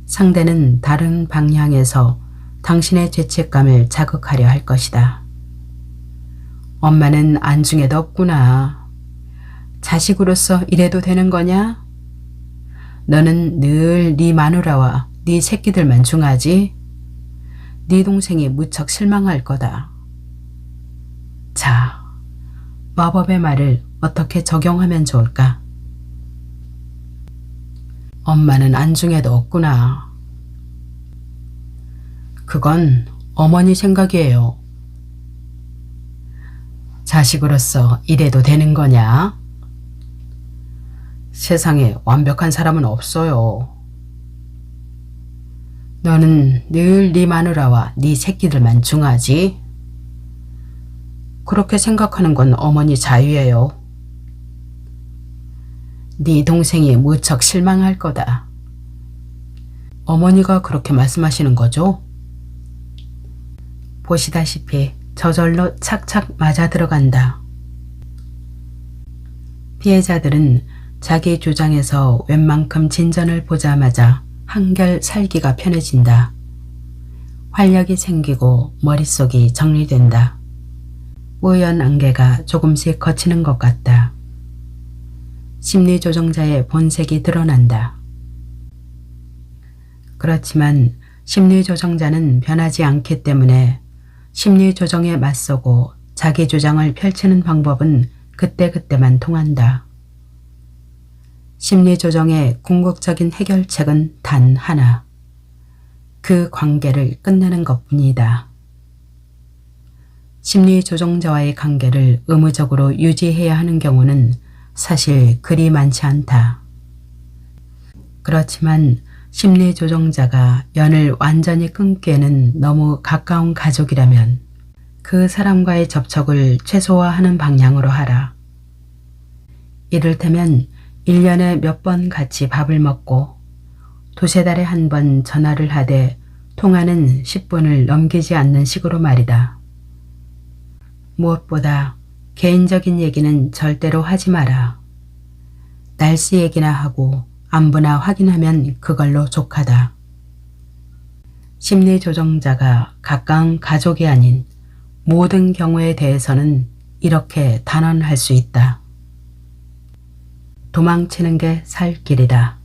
상대는 다른 방향에서 당신의 죄책감을 자극하려 할 것이다. 엄마는 안중에도 없구나. 자식으로서 이래도 되는 거냐? 너는 늘 네 마누라와 네 새끼들만 중하지? 네 동생이 무척 실망할 거다. 자, 마법의 말을 어떻게 적용하면 좋을까? 엄마는 안중에도 없구나. 그건 어머니 생각이에요. 자식으로서 이래도 되는 거냐? 세상에 완벽한 사람은 없어요. 너는 늘 네 마누라와 네 새끼들만 중하지? 그렇게 생각하는 건 어머니 자유예요. 네 동생이 무척 실망할 거다. 어머니가 그렇게 말씀하시는 거죠? 보시다시피 저절로 착착 맞아 들어간다. 피해자들은 자기 주장에서 웬만큼 진전을 보자마자 한결 살기가 편해진다. 활력이 생기고 머릿속이 정리된다. 우연 안개가 조금씩 걷히는 것 같다. 심리조종자의 본색이 드러난다. 그렇지만 심리조종자는 변하지 않기 때문에 심리조종에 맞서고 자기 주장을 펼치는 방법은 그때그때만 통한다. 심리조종의 궁극적인 해결책은 단 하나. 그 관계를 끝내는 것뿐이다. 심리조종자와의 관계를 의무적으로 유지해야 하는 경우는 사실 그리 많지 않다. 그렇지만 심리조종자가 연을 완전히 끊기에는 너무 가까운 가족이라면 그 사람과의 접촉을 최소화하는 방향으로 하라. 이를테면 1년에 몇 번 같이 밥을 먹고 두세 달에 한 번 전화를 하되 통화는 10분을 넘기지 않는 식으로 말이다. 무엇보다 개인적인 얘기는 절대로 하지 마라. 날씨 얘기나 하고 안부나 확인하면 그걸로 족하다. 심리조종자가 가까운 가족이 아닌 모든 경우에 대해서는 이렇게 단언할 수 있다. 도망치는 게 살 길이다.